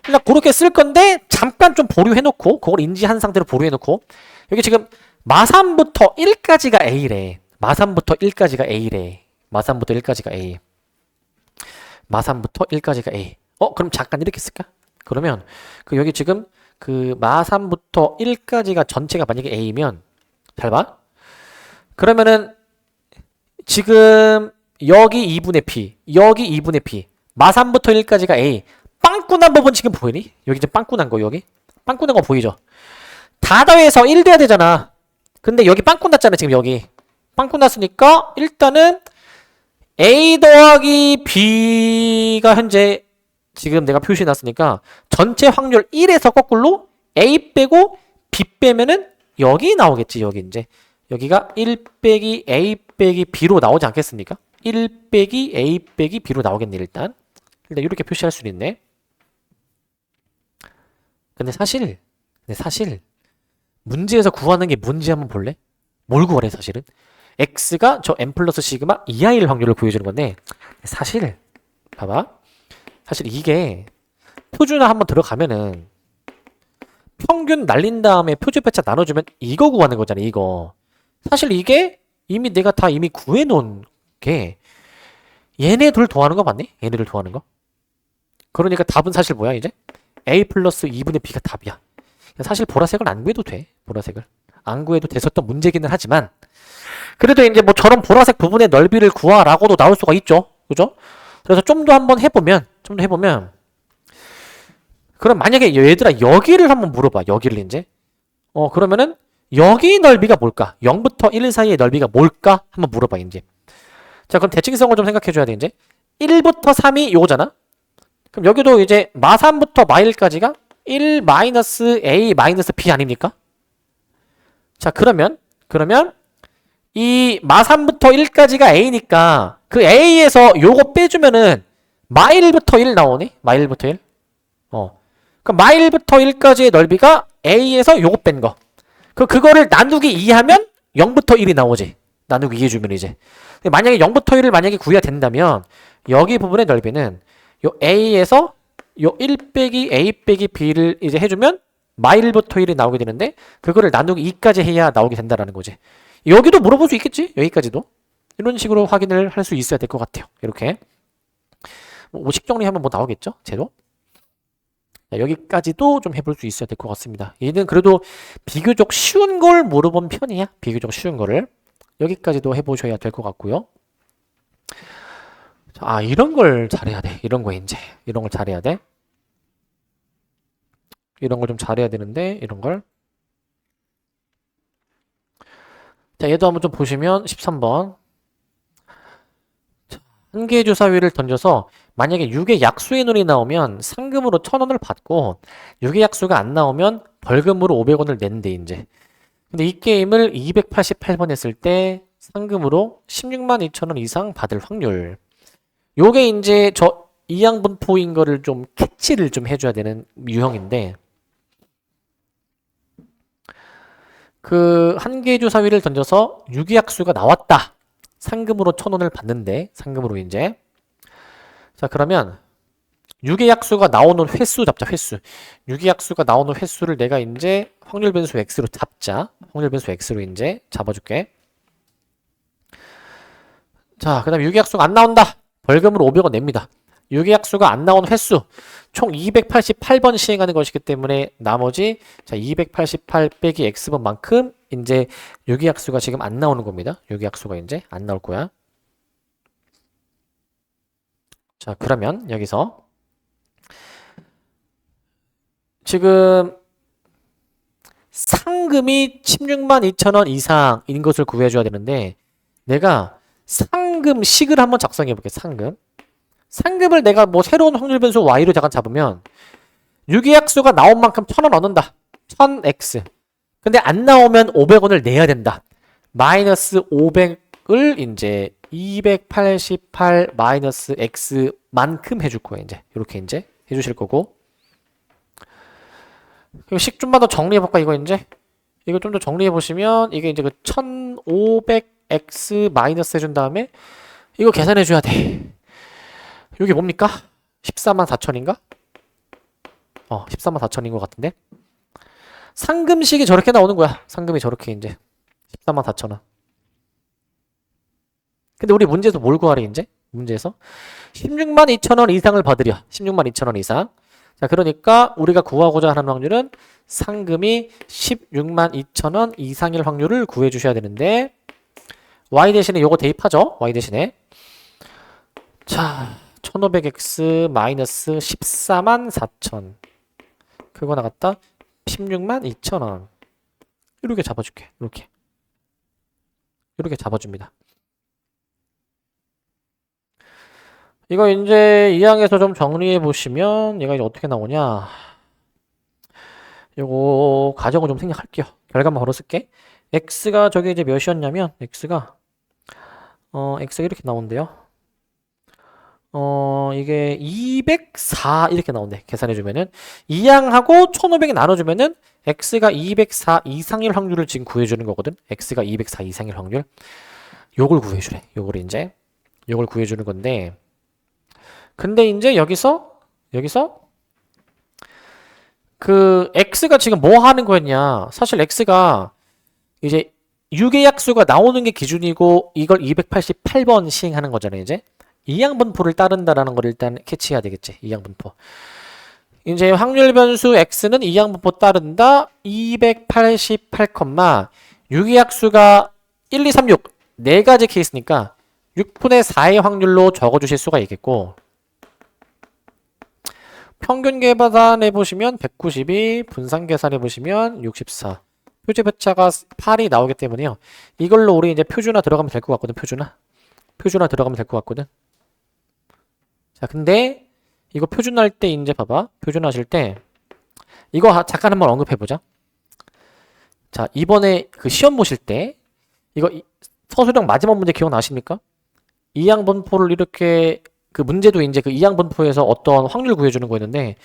Speaker 1: 그냥 그렇게 쓸 건데 잠깐 좀 보류해놓고 그걸 인지한 상태로 보류해놓고 여기 지금 마3부터 1까지가 A래. 마3부터 1까지가 A래. 마3부터 1까지가 A. 마3부터 1까지가 A. 그럼 잠깐 이렇게 쓸까? 그러면 여기 지금 마3부터 1까지가 전체가 만약에 A면 잘 봐. 그러면은 지금 여기 2분의 P, 여기 2분의 P, 마3부터 1까지가 A. 빵꾸난 부분 지금 보이니? 여기 지금 빵꾸난 거 여기? 빵꾸난 거 보이죠? 다 더해서 1 돼야 되잖아. 근데 여기 빵꾸 났잖아. 지금 여기 빵꾸 났으니까 일단은 A 더하기 B가 현재 지금 내가 표시해 놨으니까 전체 확률 1에서 거꾸로 A 빼고 B 빼면은 여기 나오겠지. 여기 이제 여기가 1 빼기 A 빼기 B로 나오지 않겠습니까? 1 빼기 A 빼기 B로 나오겠네. 일단 이렇게 표시할 수 있네. 근데 사실 문제에서 구하는 게 뭔지 한번 볼래? 뭘 구하래 사실은? X가 저 M 플러스 시그마 이하일 확률을 보여주는 건데 사실 봐봐. 사실 이게 표준화 한번 들어가면은 평균 날린 다음에 표준배차 나눠주면 이거 구하는 거잖아, 이거. 사실 이게 이미 내가 다 이미 구해놓은 게 얘네 둘 더하는 거 맞니? 얘네들 더하는 거. 그러니까 답은 사실 뭐야, 이제? A 플러스 2분의 B가 답이야. 사실 보라색을 안 구해도 돼. 보라색을. 안 구해도 됐었던 문제기는 하지만 그래도 이제 뭐 저런 보라색 부분의 넓이를 구하라고도 나올 수가 있죠. 그죠? 그래서 좀 더 한번 해보면 그럼 만약에 얘들아 여기를 한번 물어봐. 여기를 이제 그러면은 여기 넓이가 뭘까? 0부터 1 사이의 넓이가 뭘까? 한번 물어봐 이제. 자, 그럼 대칭성을 좀 생각해 줘야 돼 이제. 1부터 3이 요거잖아. 그럼 여기도 이제 마3부터 마1까지가 1 마이너스 A 마이너스 B 아닙니까? 자, 그러면 이 마3부터 1까지가 A니까 그 A에서 요거 빼주면은 마1부터 1 나오네? 마1부터 1. 그럼 마1부터 1까지의 넓이가 A에서 요거 뺀 거. 그거를 나누기 2하면 0부터 1이 나오지. 나누기 2 해주면 이제. 만약에 0부터 1을 만약에 구해야 된다면 여기 부분의 넓이는 요 A에서 요 1 빼기 A 빼기 B를 이제 해주면 마1부터 1이 나오게 되는데 그거를 나누기 2까지 해야 나오게 된다라는 거지. 여기도 물어볼 수 있겠지? 여기까지도. 이런 식으로 확인을 할 수 있어야 될 것 같아요. 이렇게. 오식 정리하면 뭐 나오겠죠? 제로. 자, 여기까지도 좀 해볼 수 있어야 될 것 같습니다. 얘는 그래도 비교적 쉬운 걸 물어본 편이야. 비교적 쉬운 거를. 여기까지도 해보셔야 될 것 같고요. 자, 이런 걸 잘해야 돼. 이런 거 이제. 이런 걸 잘해야 돼. 이런 걸 좀 잘해야 되는데 이런 걸. 자, 얘도 한번 좀 보시면 13번. 한 개의 주사위를 던져서 만약에 6의 약수의 눈이 나오면 상금으로 1,000원을 받고 6의 약수가 안 나오면 벌금으로 500원을 낸대 이제. 근데 이 게임을 288번 했을 때 상금으로 16만 2천원 이상 받을 확률. 요게 이제 저 이항분포인 거를 좀 캐치를 좀 해줘야 되는 유형인데 그 한 개의 주사위를 던져서 6의 약수가 나왔다. 상금으로 1,000원을 받는데 상금으로 이제 자 그러면 6의 약수가 나오는 횟수 잡자. 횟수 6의 약수가 나오는 횟수를 내가 이제 확률 변수 x로 잡자. 확률 변수 x로 이제 잡아줄게. 자 그 다음에 6의 약수가 안 나온다. 벌금으로 500원 냅니다. 6의 약수가 안 나온 횟수 총 288번 시행하는 것이기 때문에 나머지 자 288 빼기 x번만큼 이제 6의 약수가 지금 안 나오는 겁니다. 6의 약수가 이제 안 나올 거야. 자 그러면 여기서 지금 상금이 16만 2천원 이상인 것을 구해줘야 되는데 내가 상금식을 한번 작성해 볼게. 상금을 내가 뭐 새로운 확률 변수 y로 잠깐 잡으면 6의 약수가 나온 만큼 1,000원 얻는다. 1000x. 근데 안 나오면 500원을 내야 된다. 마이너스 500을 이제 288 마이너스 x만큼 해줄 거예요. 이제 이렇게 이제 해주실 거고. 이거 식 좀만 더 정리해 볼까 이거 이제. 이거 좀 더 정리해 보시면 이게 이제 그 1500x 마이너스 해준 다음에 이거 계산해 줘야 돼. 이게 뭡니까? 14만 4천인가? 14만 4천인 것 같은데. 상금식이 저렇게 나오는 거야. 상금이 저렇게 이제 14만 4천원. 근데 우리 문제에서 뭘 구하래 이제? 문제에서 16만 2천원 이상을 받으려. 16만 2천원 이상. 자, 그러니까 우리가 구하고자 하는 확률은 상금이 16만 2천원 이상일 확률을 구해 주셔야 되는데 y 대신에 요거 대입하죠. y 대신에. 자, 1500x 마이너스 14만 4천. 그거 나갔다. 16만 2천원. 이렇게 잡아줄게. 이렇게 잡아줍니다. 이거 이제 이 항에서 좀 정리해 보시면 얘가 이제 어떻게 나오냐. 요거 가정을 좀 생략할게요. 결과만 바로 쓸게. x가 저게 이제 몇이었냐면 x가 이렇게 나온대요. 이게 204 이렇게 나온대. 계산해주면은 이항하고 1500이 나눠주면은 x가 204 이상일 확률을 지금 구해주는 거거든. x가 204 이상일 확률. 요걸 구해주래. 요걸 구해주는 건데 근데 이제 여기서 그 x가 지금 뭐 하는 거였냐? 사실 x가 이제 유계약수가 나오는 게 기준이고 이걸 288번 시행하는 거잖아요, 이제. 이항분포를 따른다라는 걸 일단 캐치해야 되겠지. 이항분포. 이제 확률 변수 x는 이항분포 따른다. 288, 유기약수가 1, 2, 3, 6 네 가지 케이스니까 6분의 4의 확률로 적어주실 수가 있겠고, 평균 계산해 보시면 192, 분산 계산해 보시면 64. 표준 배차가 8이 나오기 때문에요. 이걸로 우리 이제 표준화 들어가면 될 것 같거든. 표준화 들어가면 될 것 같거든. 자, 근데 이거 표준화할 때 이제 봐봐. 표준화하실 때 이거 잠깐 한번 언급해 보자. 자, 이번에 그 시험 보실 때 이거 서술형 마지막 문제 기억나십니까? 이항분포를 이렇게 그 문제도 이제 그 이항분포에서 어떤 확률 구해주는 거였는데,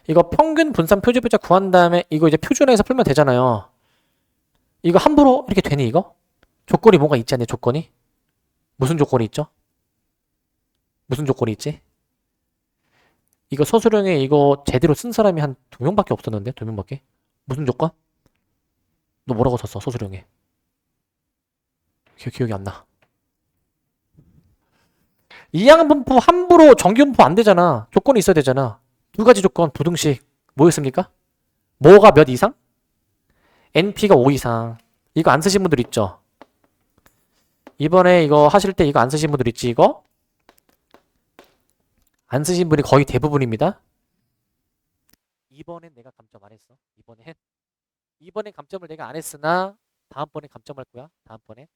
Speaker 1: 이거 평균 분산 표준배차 구한 다음에 이거 이제 표준화해서 풀면 되잖아요. 이거 함부로 이렇게 되니 이거? 조건이 뭔가 있지 않냐, 조건이? 무슨 조건이 있죠? 무슨 조건이 있지? 이거 서술형에 이거 제대로 쓴 사람이 한 2명밖에 없었는데? 2명밖에? 무슨 조건? 너 뭐라고 썼어, 서술형에? 기억이 안 나. 이항분포 함부로 정기분포 안 되잖아. 조건이 있어야 되잖아. 두 가지 조건, 부등식. 뭐였습니까? 뭐가 몇 이상? NP가 5 이상. 이거 안 쓰신 분들 있죠? 이번에 이거 하실 때 이거 안 쓰신 분들 있지, 이거? 안 쓰신 분이 거의 대부분입니다. 이번엔 내가 감점 안 했어. 이번엔 감점을 내가 안 했으나 다음번에 감점할 거야. 다음번에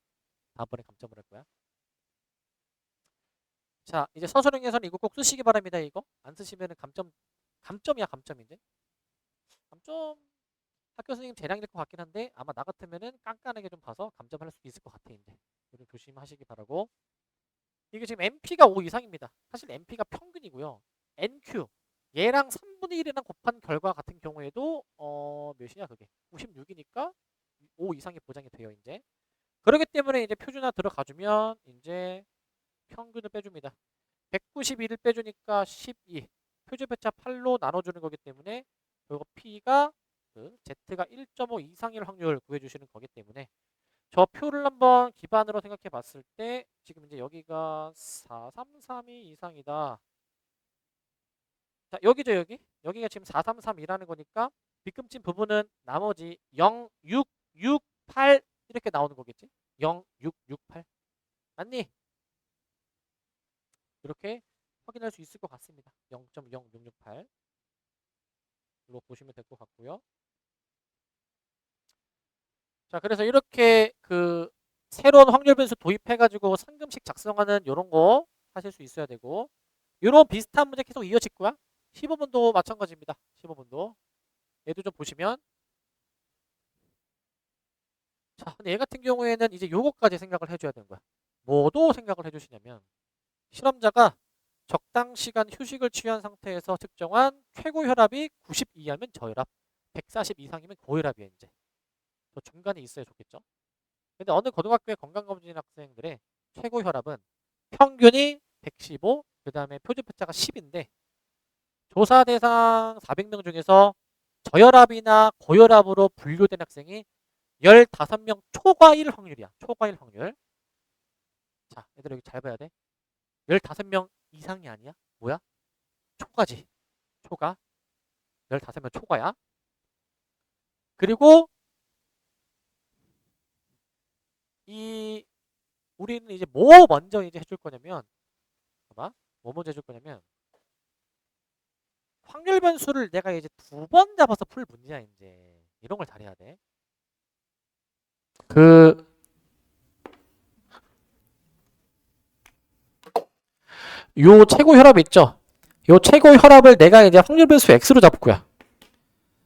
Speaker 1: 감점을 할 거야. 자, 이제 서술형에서는 이거 꼭 쓰시기 바랍니다. 이거 안 쓰시면은 감점이야, 감점인데. 감점 학교 선생님 재량일 것 같긴 한데 아마 나 같으면은 깐깐하게 좀 봐서 감점할 수도 있을 것 같아. 이제 이거 조심하시기 바라고. 이게 지금 MP가 5 이상입니다. 사실 MP가 평균이고요. NQ 얘랑 3분의 1이랑 곱한 결과 같은 경우에도 몇이냐 그게 96이니까 5 이상이 보장이 돼요. 이제 그렇기 때문에 이제 표준화 들어가주면 이제 평균을 빼줍니다. 191을 빼주니까 12. 표준배차 8로 나눠주는 거기 때문에 그리고 P가 그 Z가 1.5 이상일 확률 구해주시는 거기 때문에 저 표를 한번 기반으로 생각해 봤을 때 지금 이제 여기가 433이 이상이다. 자, 여기죠, 여기가 지금 433이라는 거니까 빗금친 부분은 나머지 0, 6, 6, 8 이렇게 나오는 거겠지? 0, 6, 6, 8 맞니? 이렇게 확인할 수 있을 것 같습니다. 0.0668 이거 보시면 될 것 같고요. 자, 그래서 이렇게 그 새로운 확률 변수 도입해가지고 상금식 작성하는 이런 거 하실 수 있어야 되고, 이런 비슷한 문제 계속 이어질 거야. 15번도 마찬가지입니다. 15번도 얘도 좀 보시면, 자, 근데 얘 같은 경우에는 이제 요거까지 생각을 해줘야 되는 거야. 뭐도 생각을 해주시냐면, 실험자가 적당 시간 휴식을 취한 상태에서 측정한 최고 혈압이 90 이하면 저혈압, 140 이상이면 고혈압이야. 이제 저 중간에 있어야 좋겠죠. 근데 어느 고등학교의 건강검진 학생들의 최고 혈압은 평균이 115, 그 다음에 표준표차가 10인데 조사 대상 400명 중에서 저혈압이나 고혈압으로 분류된 학생이 15명 초과일 확률이야. 초과일 확률. 자, 얘들 여기 잘 봐야 돼. 15명 이상이 아니야? 뭐야? 초과지. 초과. 15명 초과야. 그리고 우리는 이제 뭐 먼저 이제 해줄 거냐면, 봐봐. 뭐 먼저 해줄 거냐면, 확률 변수를 내가 이제 2번 잡아서 풀 문제야. 이제 이런 걸 잘해야 돼. 요 최고 혈압 있죠? 요 최고 혈압을 내가 이제 확률 변수 x로 잡을 거야.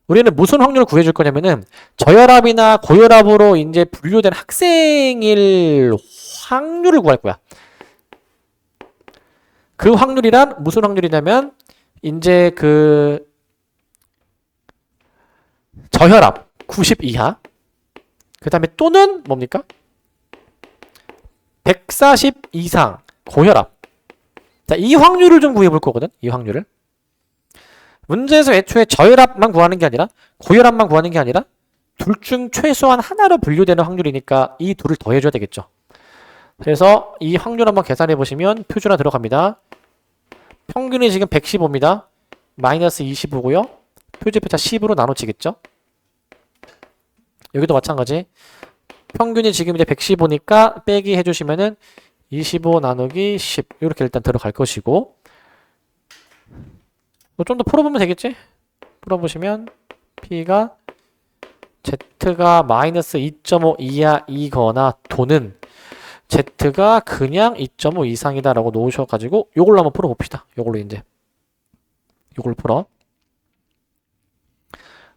Speaker 1: 우리는 무슨 확률을 구해줄 거냐면은 저혈압이나 고혈압으로 이제 분류된 학생일 확률을 구할 거야. 그 확률이란 무슨 확률이냐면 이제 그 저혈압 90 이하, 그 다음에 또는 뭡니까? 140 이상 고혈압. 자, 이 확률을 좀 구해볼 거거든. 이 확률을. 문제에서 애초에 저혈압만 구하는 게 아니라 고혈압만 구하는 게 아니라 둘 중 최소한 하나로 분류되는 확률이니까 이 둘을 더해줘야 되겠죠. 그래서 이 확률 한번 계산해 보시면 표준화 들어갑니다. 평균이 지금 115입니다. 마이너스 25고요. 표준편차 10으로 나눠지겠죠. 여기도 마찬가지. 평균이 지금 이제 115니까 빼기 해주시면은 25 나누기 10 이렇게 일단 들어갈 것이고, 좀 더 풀어보면 되겠지? 풀어보시면 P가 Z가 마이너스 2.5 이하이거나 또는 Z가 그냥 2.5 이상이다 라고 놓으셔가지고 요걸로 한번 풀어봅시다. 요걸로 이제 요걸 풀어.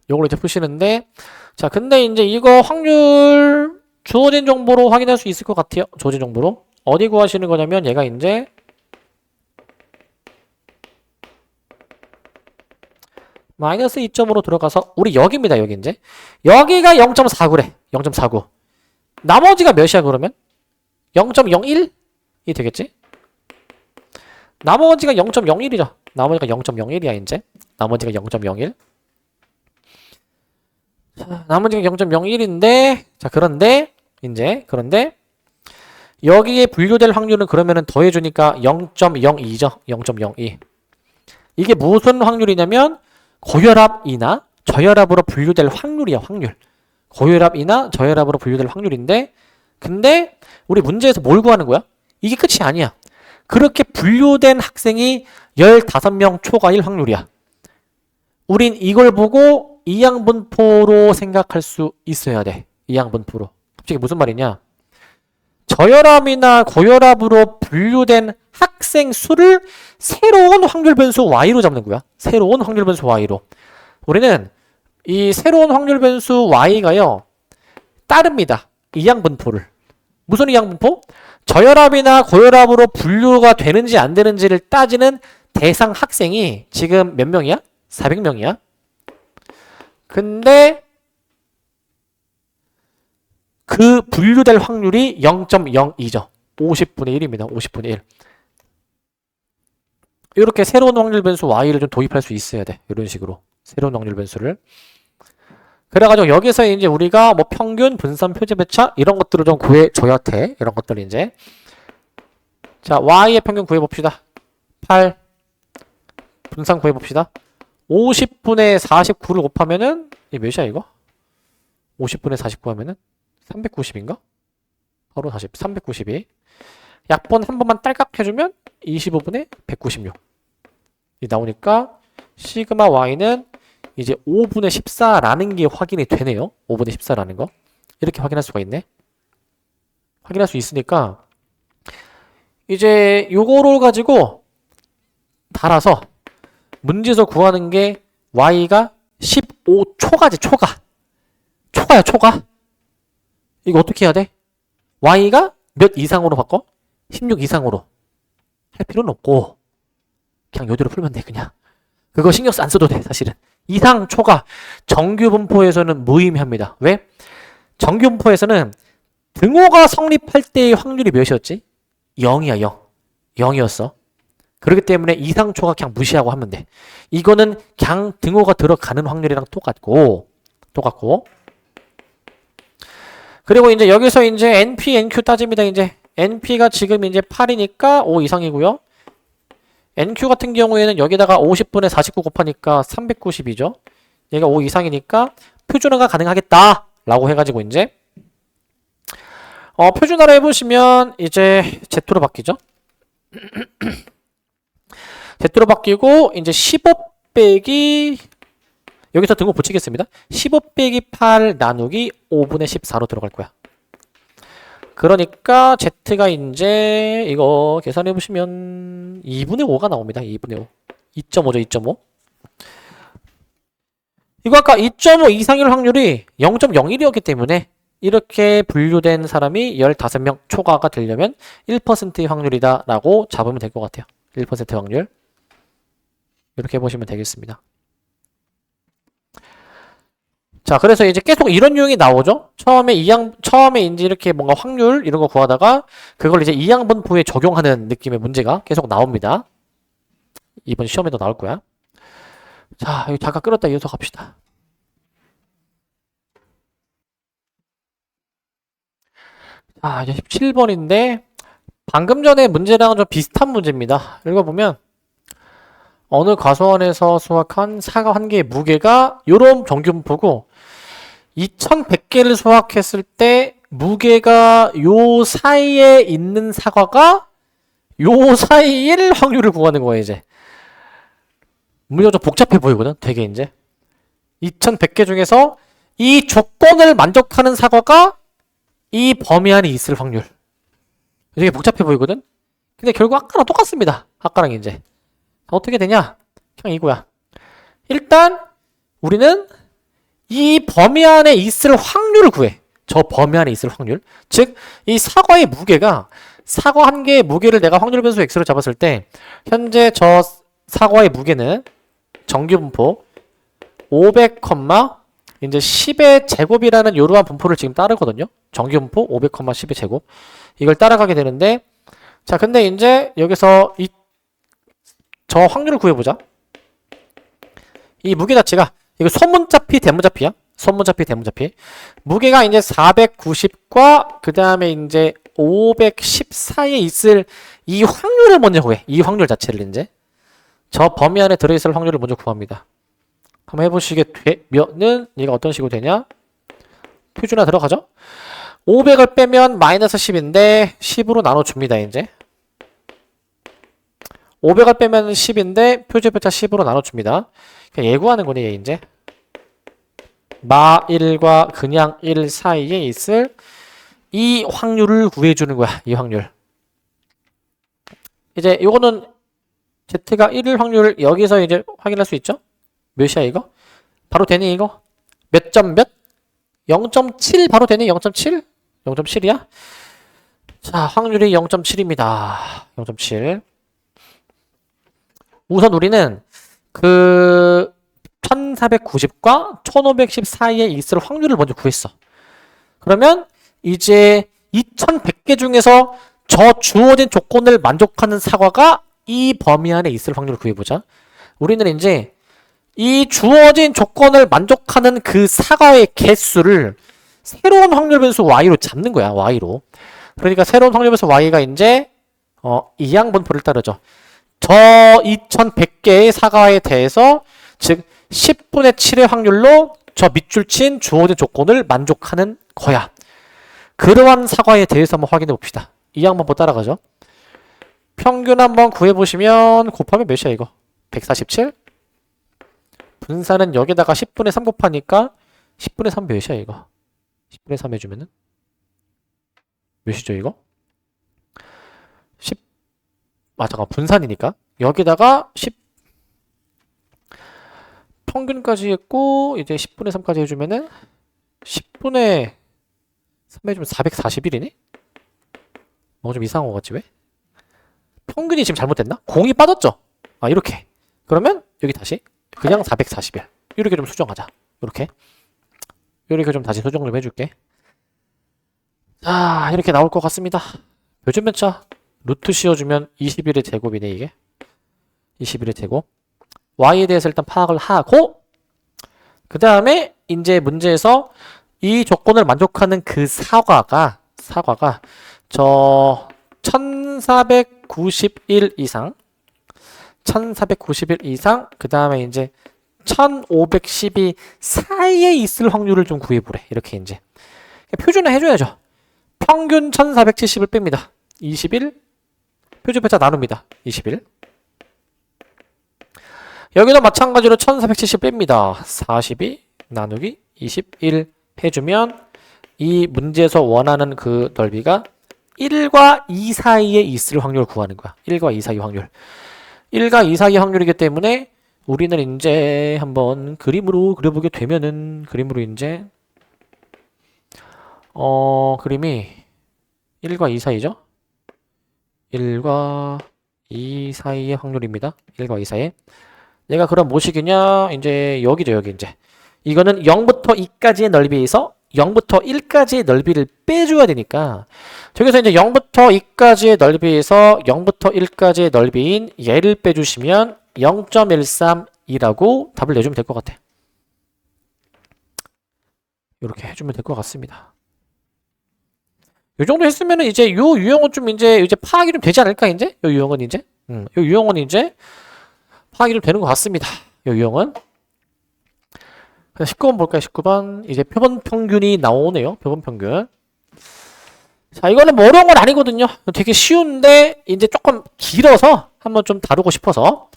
Speaker 1: 요걸로 이제 푸시는데, 자 근데 이제 이거 확률 주어진 정보로 확인할 수 있을 것 같아요. 주어진 정보로 어디 구하시는 거냐면 얘가 이제 마이너스 2.5로 들어가서 우리 여기입니다. 여기 이제 여기가 0.49래. 0.49. 나머지가 몇이야 그러면? 0.01이 되겠지? 나머지가 0.01이죠. 나머지가 0.01이야 이제. 나머지가 0.01. 자, 나머지가 0.01인데, 자 그런데 여기에 분류될 확률은 그러면은 더해주니까 0.02죠. 0.02. 이게 무슨 확률이냐면 고혈압이나 저혈압으로 분류될 확률이야. 확률. 고혈압이나 저혈압으로 분류될 확률인데, 근데 우리 문제에서 뭘 구하는 거야? 이게 끝이 아니야. 그렇게 분류된 학생이 15명 초과일 확률이야. 우린 이걸 보고 이항분포로 생각할 수 있어야 돼. 이항분포로. 갑자기 무슨 말이냐? 저혈압이나 고혈압으로 분류된 학생 수를 새로운 확률 변수 y로 잡는 거야. 새로운 확률 변수 y로. 우리는 이 새로운 확률 변수 y가요, 따릅니다. 이항분포를. 무슨 이항분포? 저혈압이나 고혈압으로 분류가 되는지 안 되는지를 따지는 대상 학생이 지금 몇 명이야? 400명이야. 근데 그 분류될 확률이 0.02죠. 50분의 1입니다. 50분의 1. 이렇게 새로운 확률 변수 y를 좀 도입할 수 있어야 돼. 이런 식으로. 새로운 확률 변수를. 그래가지고 여기서 이제 우리가 뭐 평균, 분산, 표준배차 이런 것들을 좀 구해줘야 돼. 이런 것들 이제. 자, y의 평균 구해봅시다. 8. 분산 구해봅시다. 50분의 49를 곱하면은 이게 몇이야 이거? 50분의 49 하면은 390인가? 바로 40, 392. 약분 한 번만 딸깍 해주면 25분의 196. 이 나오니까 시그마 y는 이제 5분의 14라는 게 확인이 되네요. 5분의 14라는 거. 이렇게 확인할 수가 있네. 확인할 수 있으니까 이제 요거를 가지고 달아서 문제에서 구하는 게 y가 15초가지. 초가야 초가. 이거 어떻게 해야 돼? y가 몇 이상으로 바꿔? 16 이상으로 할 필요는 없고 그냥 요대로 풀면 돼. 그냥 그거 신경 안 써도 돼. 사실은 이상 초가 정규 분포에서는 무의미합니다. 왜? 정규 분포에서는 등호가 성립할 때의 확률이 몇이었지? 0이야. 0. 0이었어. 그렇기 때문에 이상 초가 그냥 무시하고 하면 돼. 이거는 그냥 등호가 들어가는 확률이랑 똑같고 그리고 이제 여기서 이제 NP, NQ 따집니다. 이제 NP가 지금 이제 8이니까 5 이상이고요. NQ 같은 경우에는 여기다가 50분의 49 곱하니까 390이죠. 얘가 5 이상이니까 표준화가 가능하겠다 라고 해가지고 이제 표준화를 해보시면 이제 Z로 바뀌죠. Z로 바뀌고 이제 15 빼기 여기서 등호 붙이겠습니다. 15 빼기 8 나누기 5분의 14로 들어갈 거야. 그러니까 Z가 이제 이거 계산해 보시면 2분의 5가 나옵니다. 2분의 5. 2.5죠. 2.5. 이거 아까 2.5 이상일 확률이 0.01이었기 때문에 이렇게 분류된 사람이 15명 초과가 되려면 1%의 확률이다 라고 잡으면 될 것 같아요. 1% 확률. 이렇게 보시면 되겠습니다. 자, 그래서 이제 계속 이런 유형이 나오죠. 처음에 이제 이렇게 뭔가 확률 이런 거 구하다가 그걸 이제 이항분포에 적용하는 느낌의 문제가 계속 나옵니다. 이번 시험에도 나올 거야. 자, 여기 잠깐 끌었다 이어서 갑시다. 자, 이제 17번인데 방금 전에 문제랑은 좀 비슷한 문제입니다. 읽어보면 어느 과수원에서 수확한 사과 한 개의 무게가 요런 정규분포고 2100개를 수확했을 때 무게가 요 사이에 있는 사과가 요 사이일 확률을 구하는 거예요, 이제. 문제가 좀 복잡해 보이거든, 되게 이제. 2100개 중에서 이 조건을 만족하는 사과가 이 범위 안에 있을 확률. 되게 복잡해 보이거든? 근데 결국 아까랑 똑같습니다. 아까랑 이제. 어떻게 되냐? 그냥 이거야. 일단 우리는 이 범위 안에 있을 확률을 구해. 저 범위 안에 있을 확률. 즉, 이 사과의 무게가 사과 한 개의 무게를 내가 확률 변수 x로 잡았을 때 현재 저 사과의 무게는 정규분포 500, 이제 10의 제곱이라는 이러한 분포를 지금 따르거든요. 정규분포 500, 10의 제곱. 이걸 따라가게 되는데 자, 근데 이제 여기서 저 확률을 구해보자. 이 무게 자체가 이거 소문자피 대문자피야. 소문자피 대문자피. 무게가 이제 490과 그 다음에 이제 510 사이에 있을 이 확률을 먼저 구해. 이 확률 자체를 이제 저 범위 안에 들어있을 확률을 먼저 구합니다. 한번 해보시게 되면은 얘가 어떤 식으로 되냐? 표준화 들어가죠? 500을 빼면 마이너스 10인데 10으로 나눠줍니다. 이제 500을 빼면 10인데 표준표차 10으로 나눠줍니다. 그냥 예구하는 거네, 얘 이제. 마 1과 그냥 1 사이에 있을 이 확률을 구해주는 거야. 이 확률. 이제 요거는 Z가 1일 확률을 여기서 이제 확인할 수 있죠? 몇이야 이거? 바로 되니 이거? 몇 점 몇? 0.7 바로 되니? 0.7? 0.7이야? 자, 확률이 0.7입니다. 0.7. 우선 우리는 그 1490과 1510 사이에 있을 확률을 먼저 구했어. 그러면 이제 2100개 중에서 저 주어진 조건을 만족하는 사과가 이 범위 안에 있을 확률을 구해보자. 우리는 이제 이 주어진 조건을 만족하는 그 사과의 개수를 새로운 확률 변수 y로 잡는 거야. y로. 그러니까 새로운 확률 변수 y가 이제 이항분포를 따르죠. 저 2100개의 사과에 대해서 즉 10분의 7의 확률로 저 밑줄 친 주어진 조건을 만족하는 거야. 그러한 사과에 대해서 한번 확인해 봅시다. 이항분포 따라가죠. 평균 한번 구해보시면 곱하면 몇이야 이거? 147? 분산은 여기다가 10분의 3 곱하니까 10분의 3 몇이야 이거? 10분의 3 해주면은 몇이죠 이거? 10 잠깐 분산이니까 여기다가 10 평균까지 했고 이제 10분의 3까지 해주면은 10분의 3 해주면 441이네? 뭔가 좀 이상한 것 같지 왜? 평균이 지금 잘못됐나? 공이 빠졌죠? 이렇게. 그러면 여기 다시 그냥 441. 이렇게 좀 수정하자. 이렇게 좀 다시 수정 좀 해줄게. 자, 이렇게 나올 것 같습니다. 요즘 몇차 루트 씌워주면 21의 제곱이네 이게. 21의 제곱. y에 대해서 일단 파악을 하고 그 다음에 이제 문제에서 이 조건을 만족하는 그 사과가 저 1491 이상 1491 이상 그 다음에 이제 1512 사이에 있을 확률을 좀 구해보래. 이렇게 이제 표준화 해줘야죠. 평균 1470을 뺍니다. 21 표준표차 나눕니다. 21 여기도 마찬가지로 1470 뺍니다. 42 나누기 21 해주면 이 문제에서 원하는 그 넓이가 1과 2 사이에 있을 확률을 구하는 거야. 1과 2 사이 확률. 1과 2 사이 확률이기 때문에 우리는 이제 한번 그림으로 그려보게 되면은 그림으로 이제 그림이 1과 2 사이죠? 1과 2 사이의 확률입니다. 1과 2 사이. 얘가 그럼 무엇이겠냐? 이제 여기죠, 여기 이제. 이거는 0부터 2까지의 넓이에서 0부터 1까지의 넓이를 빼줘야 되니까 저기서 이제 0부터 2까지의 넓이에서 0부터 1까지의 넓이인 얘를 빼주시면 0.13 이라고 답을 내주면 될 것 같아. 이렇게 해주면 될 것 같습니다. 이 정도 했으면은 이제 요 유형은 좀 이제 파악이 좀 되지 않을까, 이제? 요 유형은 이제? 요 유형은 이제 파악이 좀 되는 것 같습니다. 요 유형은. 19번 볼까요? 19번. 이제 표본 평균이 나오네요. 표본 평균. 자, 이거는 뭐 어려운 건 아니거든요. 되게 쉬운데, 이제 조금 길어서 한번 좀 다루고 싶어서.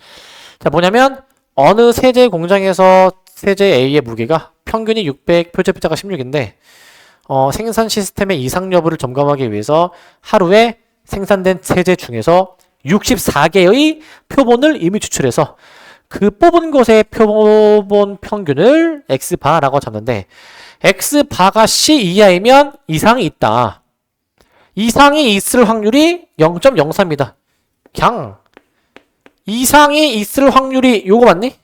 Speaker 1: 자, 뭐냐면, 어느 세제 공장에서 세제 A의 무게가 평균이 600, 표제표자가 16인데, 생산 시스템의 이상 여부를 점검하기 위해서 하루에 생산된 세제 중에서 64개의 표본을 이미 추출해서 그 뽑은 것의 표본 평균을 X바라고 잡는데, X바가 C 이하이면 이상이 있다. 이상이 있을 확률이 0.03이다. 그냥 이상이 있을 확률이 요거 맞니?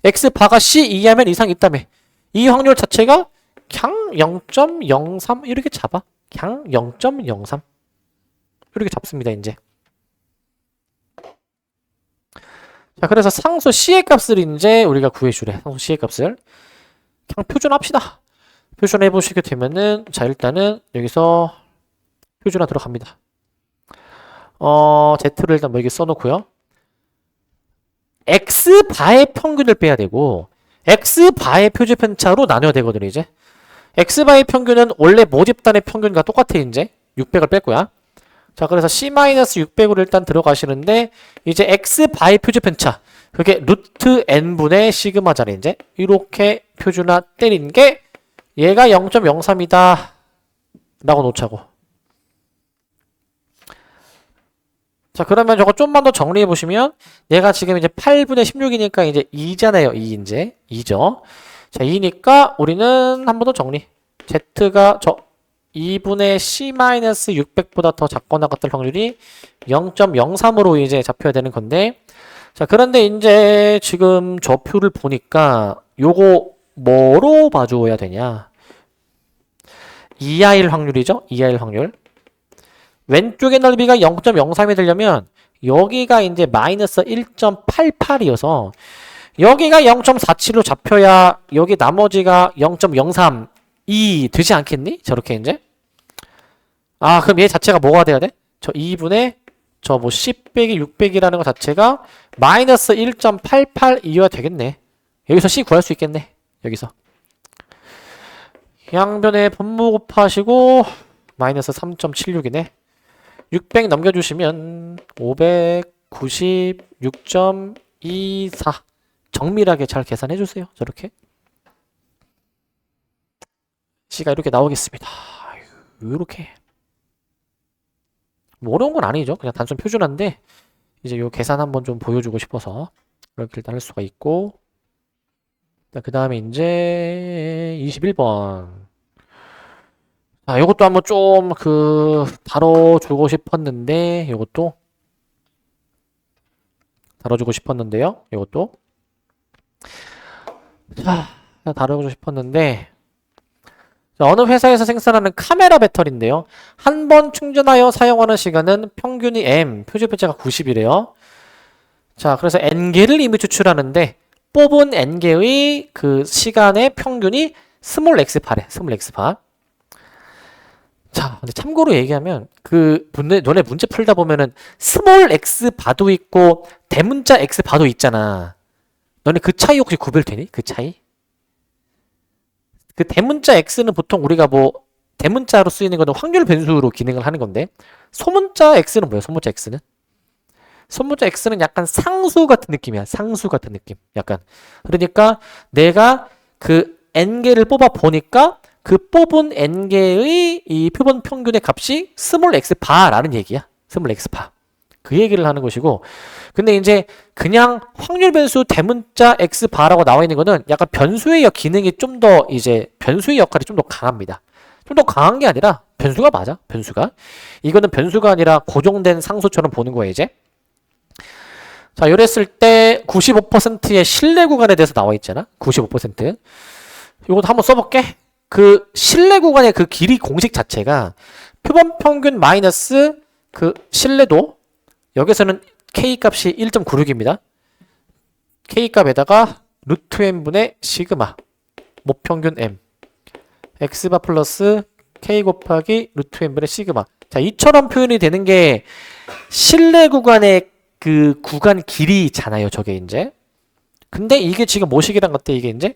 Speaker 1: X바가 C 이하면 이상이 있다며. 이 확률 자체가 그냥 0.03 이렇게 잡아. 그냥 0.03 이렇게 잡습니다. 이제. 자, 그래서 상수 C의 값을 이제 우리가 구해주래. 상수 C의 값을 그냥 표준합시다. 표준해 보시게 되면은, 자, 일단은 여기서 표준화 들어갑니다. Z를 일단 뭐 이렇게 써놓고요. X바의 평균을 빼야 되고, X바의 표준 편차로 나눠야 되거든요, 이제. X바의 평균은 원래 모집단의 평균과 똑같아, 이제. 600을 뺄 거야. 자, 그래서 C-600으로 일단 들어가시는데, 이제 X바의 표준 편차. 그게 루트 N분의 시그마잖아요, 이제. 이렇게 표준화 때린 게, 얘가 0.03이다. 라고 놓자고. 자, 그러면 저거 좀만 더 정리해 보시면, 얘가 지금 이제 8분의 16이니까 이제 2잖아요. 2 이제. 2죠. 자, 2니까 우리는 한 번 더 정리. Z가 저 2분의 C-600보다 더 작거나 같을 확률이 0.03으로 이제 잡혀야 되는 건데, 자, 그런데 이제 지금 저 표를 보니까 요거 뭐로 봐줘야 되냐? 이하일 확률이죠? 이하일 확률. 왼쪽의 넓이가 0.03이 되려면 여기가 이제 마이너스 1.88이어서 여기가 0.47로 잡혀야 여기 나머지가 0.03이 되지 않겠니? 저렇게 이제. 아, 그럼 얘 자체가 뭐가 돼야 돼? 저 2분의 저 뭐 10 빼기 6 빼기라는 거 자체가 마이너스 1.88이어야 되겠네. 여기서 C 구할 수 있겠네. 여기서. 양변의 분모 곱하시고 마이너스 3.76이네. 600 넘겨주시면 596.24 정밀하게 잘 계산해주세요. 저렇게 C가 이렇게 나오겠습니다. 이렇게 뭐 어려운 건 아니죠. 그냥 단순 표준화인데 이제 요 계산 한번 좀 보여주고 싶어서 이렇게 일단 할 수가 있고, 그 다음에 이제 21번. 자, 요것도 한번 좀 다뤄주고 싶었는데, 요것도 다뤄주고 싶었는데요. 요것도 자, 다뤄주고 싶었는데, 자, 어느 회사에서 생산하는 카메라 배터리인데요. 한 번 충전하여 사용하는 시간은 평균이 M, 표준편차가 90이래요. 자, 그래서 N개를 이미 추출하는데 뽑은 N개의 그 시간의 평균이 스몰 x파래. 스몰 x파. 자, 근데 참고로 얘기하면 너네 문제 풀다 보면은 스몰 x바도 있고 대문자 x바도 있잖아. 너네 그 차이 혹시 구별되니? 그 차이? 그 대문자 x는 보통 우리가 뭐 대문자로 쓰이는 거는 확률 변수로 기능을 하는 건데, 소문자 x는 뭐야? 소문자 x는? 소문자 x는 약간 상수 같은 느낌이야. 상수 같은 느낌. 약간. 그러니까 내가 그 n개를 뽑아 보니까 그 뽑은 n개의 이 표본 평균의 값이 스몰 x바라는 얘기야. 스몰 x바. 그 얘기를 하는 것이고, 근데 이제 그냥 확률 변수 대문자 x바라고 나와 있는 거는 약간 변수의 기능이 좀 더 이제 변수의 역할이 좀 더 강합니다. 좀 더 강한 게 아니라 변수가 맞아. 변수가. 이거는 변수가 아니라 고정된 상수처럼 보는 거예요, 이제. 자, 이랬을 때 95%의 신뢰 구간에 대해서 나와 있잖아. 95%. 이것도 한번 써볼게. 그 신뢰 구간의 그 길이 공식 자체가 표본 평균 마이너스 그 신뢰도, 여기서는 K 값이 1.96입니다. K값에다가 루트 N분의 시그마 모평균 M X바 플러스 K 곱하기 루트 N분의 시그마. 자, 이처럼 표현이 되는 게 실내 구간의 그 구간 길이잖아요. 저게 이제. 근데 이게 지금 뭐식이란 것 같아? 이게 이제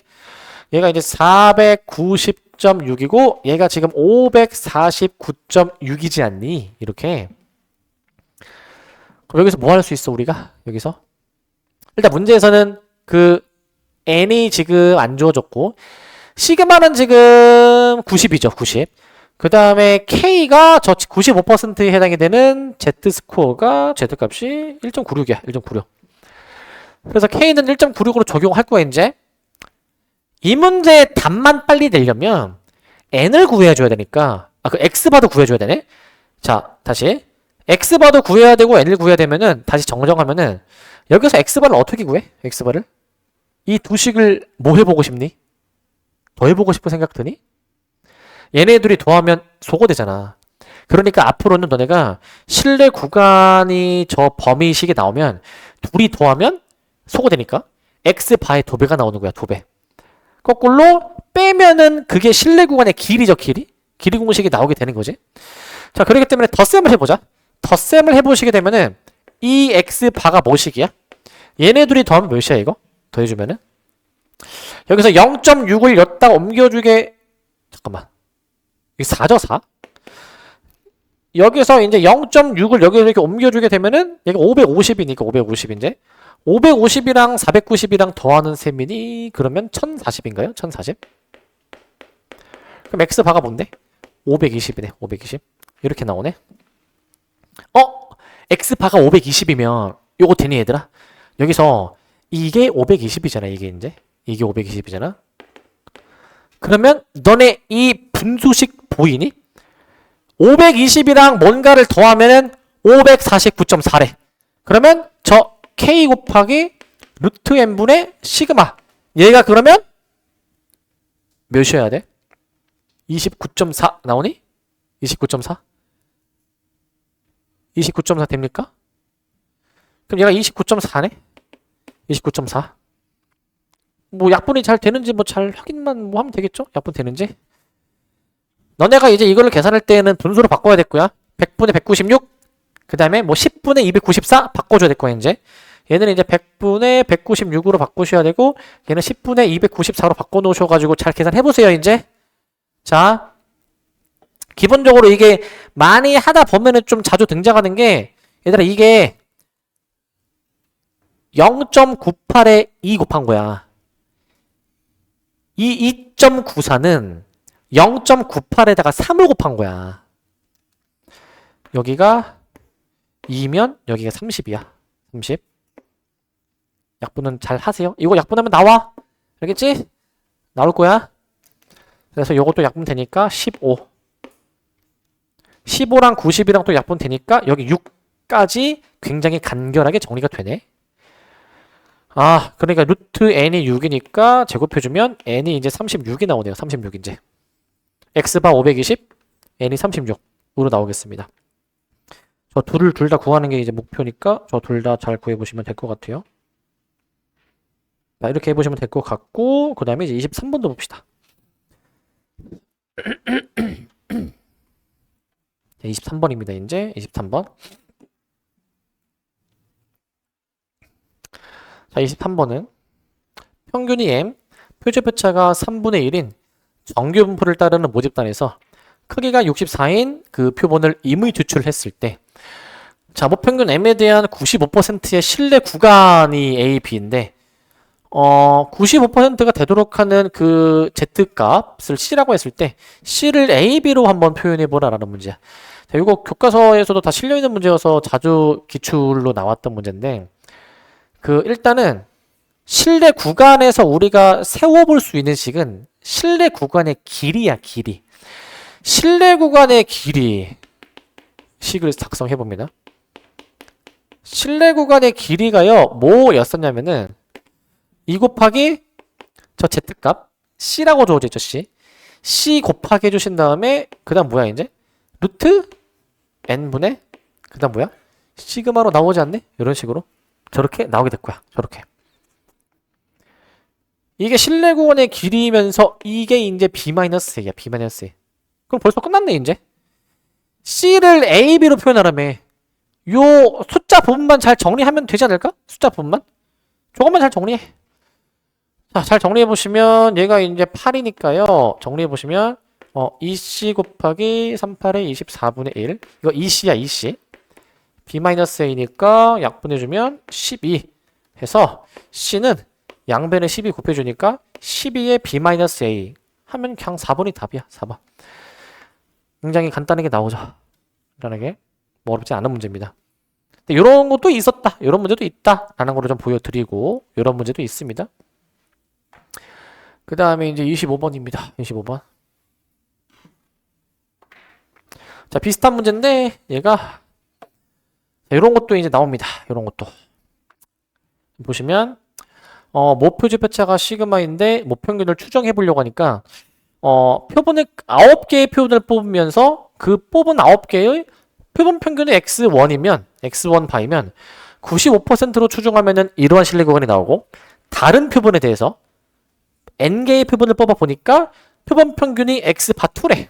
Speaker 1: 얘가 이제 490.6이고 얘가 지금 549.6이지 않니? 이렇게. 그럼 여기서 뭐 할 수 있어 우리가? 여기서 일단 문제에서는 그 n이 지금 안 주어졌고 시그마는 지금 90이죠. 90. 그 다음에 K가 저 95%에 해당이 되는 Z 스코어가 Z 값이 1.96이야. 1.96. 그래서 K는 1.96으로 적용할 거야 이제. 이 문제의 답만 빨리 내려면 N을 구해줘야 되니까 그 X바도 구해줘야 되네. 자 다시 X바도 구해야 되고 N을 구해야 되면은 다시 정정하면은 여기서 X바를 어떻게 구해? X바를? 이 두 식을 뭐 해보고 싶니? 더 해보고 싶은 생각 드니? 얘네들이 더하면 소거되잖아. 그러니까 앞으로는 너네가 실내 구간이 저 범위식이 나오면 둘이 더하면 소거되니까 X바의 도배가 나오는 거야. 도배. 거꾸로 빼면은 그게 실내 구간의 길이죠. 길이. 길이 공식이 나오게 되는 거지. 자 그렇기 때문에 덧셈을 해보자. 덧셈을 해보시게 되면은 이 X바가 뭐식이야? 얘네 둘이 더하면 몇이야 이거? 더해주면은 여기서 0.6을 엿다가 옮겨주게 잠깐만 이게 4죠 4? 여기서 이제 0.6을 여기서 이렇게 옮겨주게 되면은 얘가 550이니까 550인데 550이랑 490이랑 더하는 셈이니 그러면 1040인가요? 1040? 그럼 X바가 뭔데? 520이네 520 이렇게 나오네. X바가 520이면 요거 되니 얘들아? 여기서 이게 520이잖아 이게 이제 이게 520이잖아. 그러면 너네 이 분수식 보이니? 520이랑 뭔가를 더하면은 549.4래. 그러면 저 K 곱하기 루트 N분의 시그마 얘가 그러면 몇이어야 돼? 29.4 나오니? 29.4? 29.4 됩니까? 그럼 얘가 29.4네? 29.4. 뭐 약분이 잘 되는지 뭐 잘 확인만 뭐 하면 되겠죠? 약분 되는지. 너네가 이제 이거를 계산할 때는 분수로 바꿔야 될 거야. 100분의 196. 그 다음에 뭐 10분의 294 바꿔줘야 될 거야 이제. 얘는 이제 100분의 196으로 바꾸셔야 되고 얘는 10분의 294로 바꿔놓으셔가지고 잘 계산해보세요 이제. 자 기본적으로 이게 많이 하다 보면은 좀 자주 등장하는 게 얘들아 이게 0.98에 2 곱한 거야. 이 2.94는 0.98에다가 3을 곱한 거야. 여기가 2면 여기가 30이야. 30. 약분은 잘 하세요. 이거 약분하면 나와. 알겠지? 나올 거야. 그래서 이것도 약분 되니까 15. 15랑 90이랑 또 약분 되니까 여기 6까지 굉장히 간결하게 정리가 되네. 아, 그러니까 루트 n이 6이니까 제곱해주면 n이 이제 36이 나오네요. 36 이제. x바 520, n이 36으로 나오겠습니다. 저 둘을 둘 다 구하는 게 이제 목표니까 저 둘 다 잘 구해보시면 될 것 같아요. 자, 이렇게 해보시면 될 것 같고 그 다음에 이제 23번도 봅시다. 23번입니다. 이제 23번. 자, 23번은 평균이 m, 표준표차가 3분의 1인 정규 분포를 따르는 모집단에서 크기가 64인 그 표본을 임의 추출했을 때 자, 모평균 m에 대한 95%의 신뢰 구간이 A, B인데 95%가 되도록 하는 그 Z값을 C라고 했을 때 C를 A, B로 한번 표현해보라라는 문제야. 자, 이거 교과서에서도 다 실려있는 문제여서 자주 기출로 나왔던 문제인데 일단은 실내 구간에서 우리가 세워볼 수 있는 식은 실내 구간의 길이야, 길이. 실내 구간의 길이 식을 작성해봅니다. 실내 구간의 길이가요, 뭐였었냐면은 2 곱하기 저 Z값 C라고 주어져 있죠, C. C 곱하기 해주신 다음에 그 다음 뭐야 이제? 루트 N분의 그 다음 뭐야? 시그마로 나오지 않네? 이런 식으로 저렇게 나오게 될 거야. 저렇게. 이게 실내 구간의 길이면서 이게 이제 B-A야. B-A. 그럼 벌써 끝났네 이제. C를 A, B로 표현하라며. 요 숫자 부분만 잘 정리하면 되지 않을까? 숫자 부분만? 조금만 잘 정리해. 자, 잘 정리해보시면 얘가 이제 8이니까요. 정리해보시면 2C 곱하기 38의 24분의 1 이거 2C야 2C B-A니까 약분해주면 12 해서 C는 양변에 12 곱해주니까 12의 B-A 하면 그냥 4번이 답이야 4번. 굉장히 간단하게 나오죠. 간단하게 뭐 어렵지 않은 문제입니다. 근데 이런 것도 있었다. 이런 문제도 있다. 라는 거를 좀 보여드리고 이런 문제도 있습니다. 그 다음에 이제 25번입니다. 25번. 자, 비슷한 문제인데 얘가 이런 것도 이제 나옵니다. 이런 것도 보시면 모표지 표차가 시그마인데 모평균을 추정해 보려고 하니까 표본을 9개의 표본을 뽑으면서 그 뽑은 9개의 표본 평균이 x1이면 x1 바이면 95%로 추정하면은 이러한 실내 구간이 나오고 다른 표본에 대해서 n개의 표본을 뽑아 보니까 표본 평균이 x2래.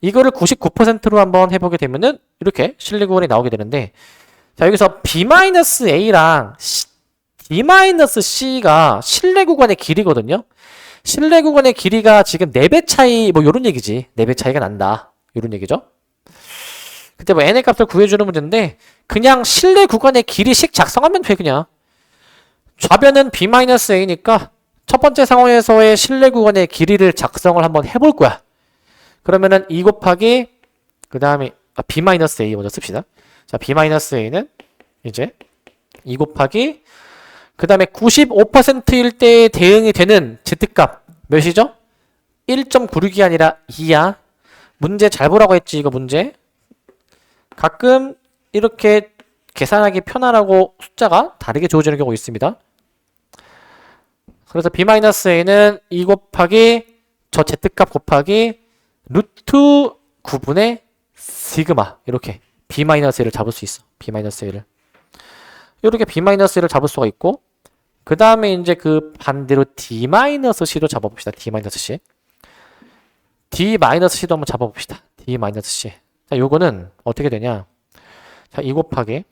Speaker 1: 이거를 99%로 한번 해보게 되면은 이렇게 실내 구간이 나오게 되는데 자 여기서 B-A랑 D-C가 실내 구간의 길이거든요. 실내 구간의 길이가 지금 4배 차이 뭐 요런 얘기지. 4배 차이가 난다. 요런 얘기죠. 그때 뭐 n의 값을 구해주는 문제인데 그냥 실내 구간의 길이식 작성하면 돼 그냥. 좌변은 B-A니까 첫 번째 상황에서의 실내 구간의 길이를 작성을 한번 해볼 거야. 그러면은 2 곱하기 그 다음에 B-A 먼저 씁시다. 자 B-A는 이제 2 곱하기 그 다음에 95%일 때에 대응이 되는 Z값 몇이죠? 1.96이 아니라 2야. 문제 잘 보라고 했지 이거 문제. 가끔 이렇게 계산하기 편하라고 숫자가 다르게 주어지는 경우가 있습니다. 그래서 B-A는 2 곱하기 저 Z값 곱하기 루트 9분의 시그마 이렇게 B-A를 잡을 수 있어. B-A를 이렇게 B-A를 잡을 수가 있고 그 다음에 이제 그 반대로 D-C도 잡아봅시다. D-C D-C도 한번 잡아봅시다. D-C 자 요거는 어떻게 되냐 자 2 곱하기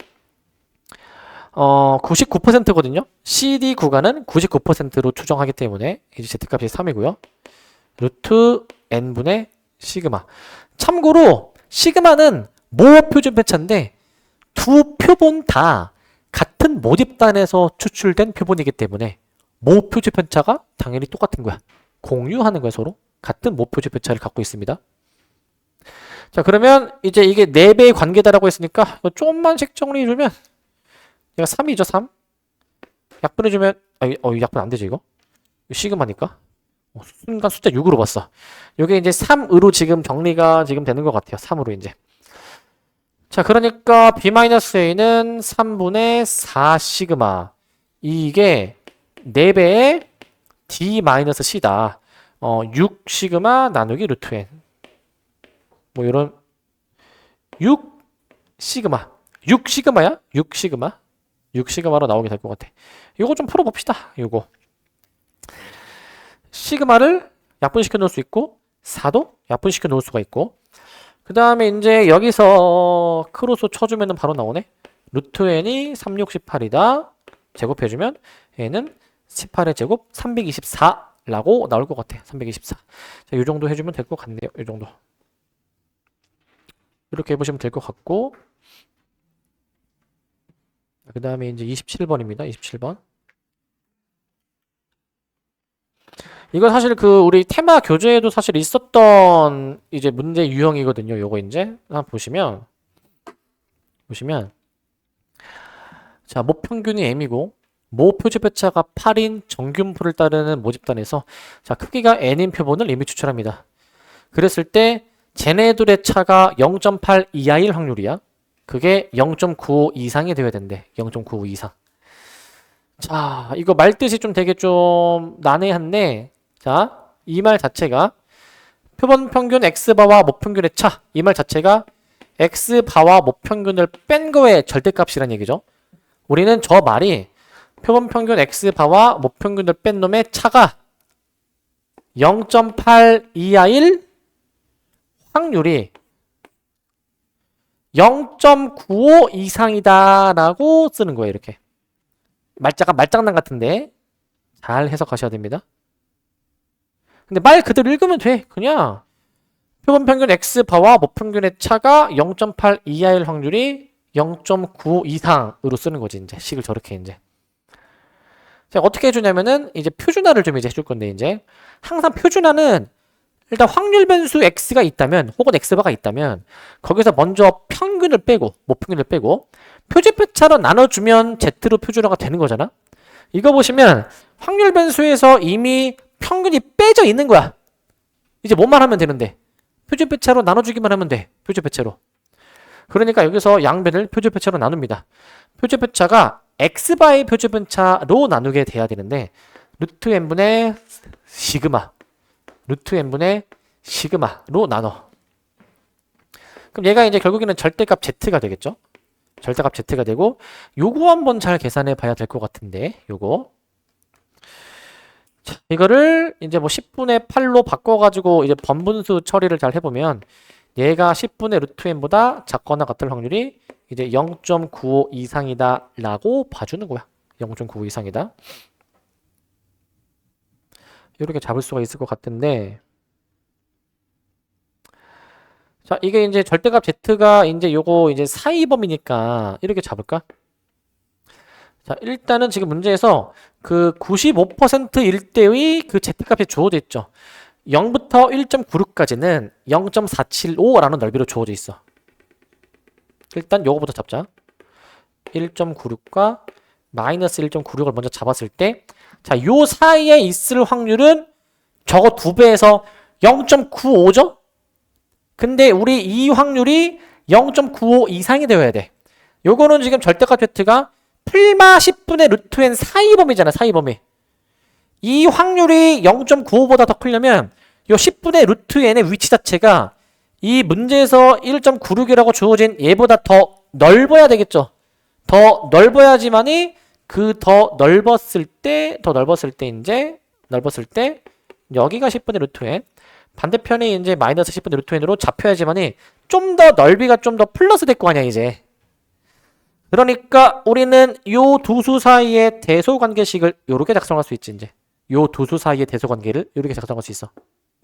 Speaker 1: 99%거든요. CD 구간은 99%로 추정하기 때문에 이제 Z값이 3이고요. 루트 n분의 시그마. 참고로 시그마는 모표준 편차인데 두 표본 다 같은 모집단에서 추출된 표본이기 때문에 모표준 편차가 당연히 똑같은 거야. 공유하는 거야 서로. 같은 모표준 편차를 갖고 있습니다. 자 그러면 이제 이게 4배의 관계다라고 했으니까 조금만씩 정리해주면 얘가 3이죠 3. 약분해주면 약분 안되지 이거? 시그마니까 순간 숫자 6으로 봤어. 요게 이제 3으로 지금 정리가 지금 되는 것 같아요. 3으로 이제. 자, 그러니까 B-A는 3분의 4 시그마. 이게 4배의 D-C다. 6 시그마 나누기 루트 N. 뭐 이런 6 시그마. 6 시그마야? 6 시그마. 6 시그마로 나오게 될 것 같아. 요거 좀 풀어봅시다. 요거. 시그마를 약분시켜 놓을 수 있고 4도 약분시켜 놓을 수가 있고 그 다음에 이제 여기서 크로스 쳐주면 바로 나오네. 루트 n이 368이다 제곱해주면 n은 18의 제곱 324라고 나올 것 같아. 324. 자, 요 정도 해주면 될 것 같네요. 요 정도 이렇게 해보시면 될 것 같고 그 다음에 이제 27번입니다. 27번. 이거 사실 그 우리 테마 교재에도 사실 있었던 이제 문제 유형이거든요. 요거 이제 한번 보시면 자 모평균이 m이고 모표지 표차가 8인 정균표를 따르는 모집단에서 자 크기가 n인 표본을 이미 추출합니다. 그랬을 때 쟤네들의 차가 0.8 이하일 확률이야. 그게 0.95 이상이 되어야 된대. 0.95 이상. 자 이거 말뜻이 좀 되게 좀 난해한데 자, 이 말 자체가 표본 평균 x바와 모평균의 차. 이 말 자체가 x바와 모평균을 뺀 거의 절대값이란 얘기죠. 우리는 저 말이 표본 평균 X바와 모평균을 뺀 놈의 차가 0.8 이하일 확률이 0.95 이상이다라고 쓰는 거예요. 이렇게 말장난 같은데 잘 해석하셔야 됩니다. 근데 말 그대로 읽으면 돼. 그냥 표본 평균 X바와 모평균의 차가 0.8 이하일 확률이 0.9 이상으로 쓰는 거지. 이제 식을 저렇게 이제. 자, 어떻게 해주냐면은 이제 표준화를 좀 이제 해줄 건데 이제 항상 표준화는 일단 확률 변수 x가 있다면 혹은 x바가 있다면 거기서 먼저 평균을 빼고 모평균을 빼고 표준표차로 나눠주면 z로 표준화가 되는 거잖아. 이거 보시면 확률 변수에서 이미 평균이 빼져 있는 거야. 이제 뭐만 하면 되는데 표준표차로 나눠주기만 하면 돼. 표준표차로. 그러니까 여기서 양변을 표준표차로 나눕니다. 표준표차가 x바의 표준편차로 나누게 돼야 되는데 루트 n분의 시그마 루트 n분의 시그마로 나눠. 그럼 얘가 이제 결국에는 절대값 z가 되겠죠. 절대값 z가 되고 요거 한번 잘 계산해 봐야 될 것 같은데 요거 자, 이거를 이제 뭐 10분의 8로 바꿔가지고 이제 번분수 처리를 잘 해보면 얘가 10분의 루트 n보다 작거나 같을 확률이 이제 0.95 이상이다 라고 봐주는 거야. 0.95 이상이다. 이렇게 잡을 수가 있을 것 같은데 자 이게 이제 절대값 z가 이제 요거 이제 사이범위니까 이렇게 잡을까? 자 일단은 지금 문제에서 그 95%일 때의 그 z값이 주어져 있죠. 0부터 1.96까지는 0.475라는 넓이로 주어져 있어. 일단 요거부터 잡자. 1.96과 마이너스 1.96을 먼저 잡았을 때 자, 요 사이에 있을 확률은 저거 2배에서 0.95죠? 근데 우리 이 확률이 0.95 이상이 되어야 돼. 요거는 지금 절대값 z가 풀마 10분의 루트 n 사이범위잖아, 사이범위. 이 확률이 0.95보다 더 크려면 요 10분의 루트 n의 위치 자체가 이 문제에서 1.96이라고 주어진 얘보다 더 넓어야 되겠죠. 더 넓어야지만이 그 더 넓었을 때 여기가 10분의 루트 n 반대편이 이제 마이너스 10분의 루트 n으로 잡혀야지만이 좀 더 넓이가 좀 더 플러스 될 거 아니야 이제. 그러니까 우리는 요 두 수 사이의 대소관계식을 요렇게 작성할 수 있지 이제. 요 두 수 사이의 대소관계를 요렇게 작성할 수 있어.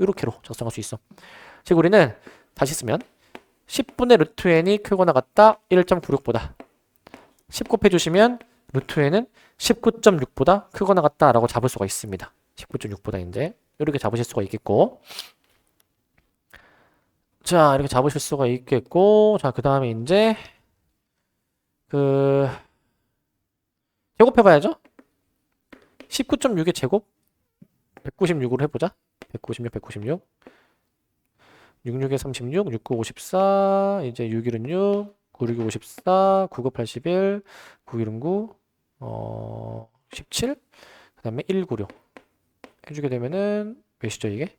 Speaker 1: 요렇게로 작성할 수 있어. 즉 우리는 다시 쓰면 10분의 루트 n이 크거나 같다 1.96보다 10 곱해주시면 루트 n은 19.6보다 크거나 같다 라고 잡을 수가 있습니다. 19.6보다 이제 이렇게 잡으실 수가 있겠고 자 이렇게 잡으실 수가 있겠고 자 그 다음에 이제 그 제곱해봐야죠. 19.6의 제곱 196으로 해보자. 196 66에 36 69 54 이제 6일은 6 96이 54 99 81 91은 9 17 그 다음에 196 해주게 되면은 몇이죠 이게?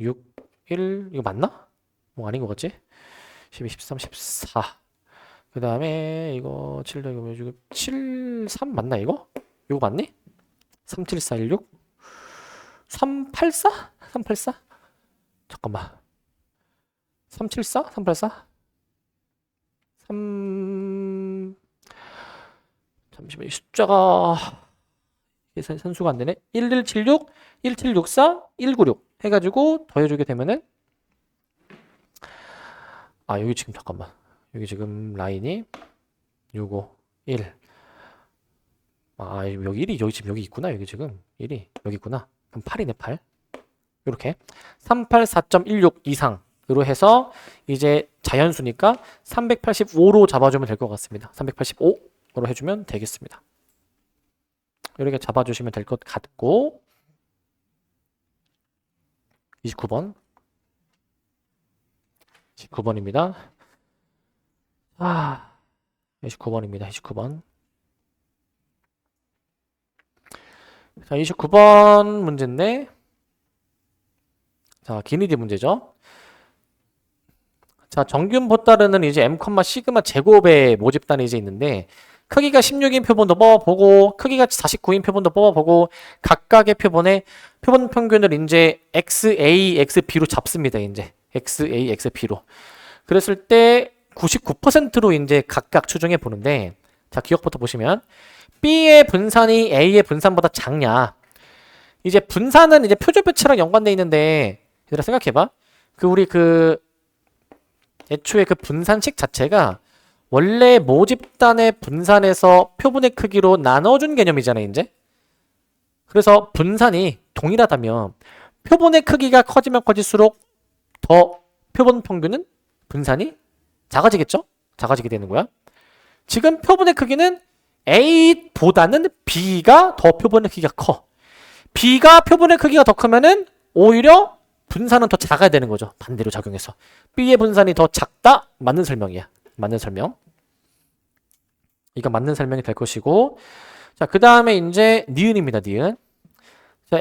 Speaker 1: 6 1 이거 맞나? 뭐 아닌 것 같지? 12 13 14 그 다음에 이거 7 더하기 이거 7 3 맞나 이거? 이거 맞니? 37416 384? 384? 잠깐만 374? 384? 3 잠시만 이 숫자가 산수가 안 되네. 1176 1764 196 해가지고 더해주게 되면은 아 여기 지금 잠깐만 여기 지금 라인이 요거 1 아 여기 1이 여기 지금 여기 있구나. 여기 지금 1이 여기 있구나. 그럼 8이네 8 요렇게 384.16 이상으로 해서 이제 자연수니까 385로 잡아주면 될 것 같습니다. 385으로 해주면 되겠습니다. 이렇게 잡아주시면 될 것 같고 29번입니다. 29번입니다. 29번. 자, 29번 문제인데 자, 기니디 문제죠. 자, 정균 보따르는 이제 m, 시그마 제곱의 모집단이 이제 있는데 크기가 16인 표본도 뽑아보고 크기가 49인 표본도 뽑아보고 각각의 표본의 표본 평균을 이제 XA, XB로 잡습니다. 이제 XA, XB로. 그랬을 때 99%로 이제 각각 추정해 보는데 자, 기억부터 보시면 B의 분산이 A의 분산보다 작냐. 이제 분산은 이제 표준배치랑 연관돼 있는데 얘들아 생각해봐. 우리 애초에 그 분산식 자체가 원래 모집단의 분산에서 표본의 크기로 나눠준 개념이잖아요, 이제. 그래서 분산이 동일하다면 표본의 크기가 커지면 커질수록 더 표본 평균은 분산이 작아지겠죠? 작아지게 되는 거야. 지금 표본의 크기는 A보다는 B가 더 표본의 크기가 커. B가 표본의 크기가 더 크면은 오히려 분산은 더 작아야 되는 거죠. 반대로 작용해서. B의 분산이 더 작다? 맞는 설명이야. 맞는 설명. 이거 맞는 설명이 될 것이고. 자, 그 다음에 이제 니은입니다. 니은. 자,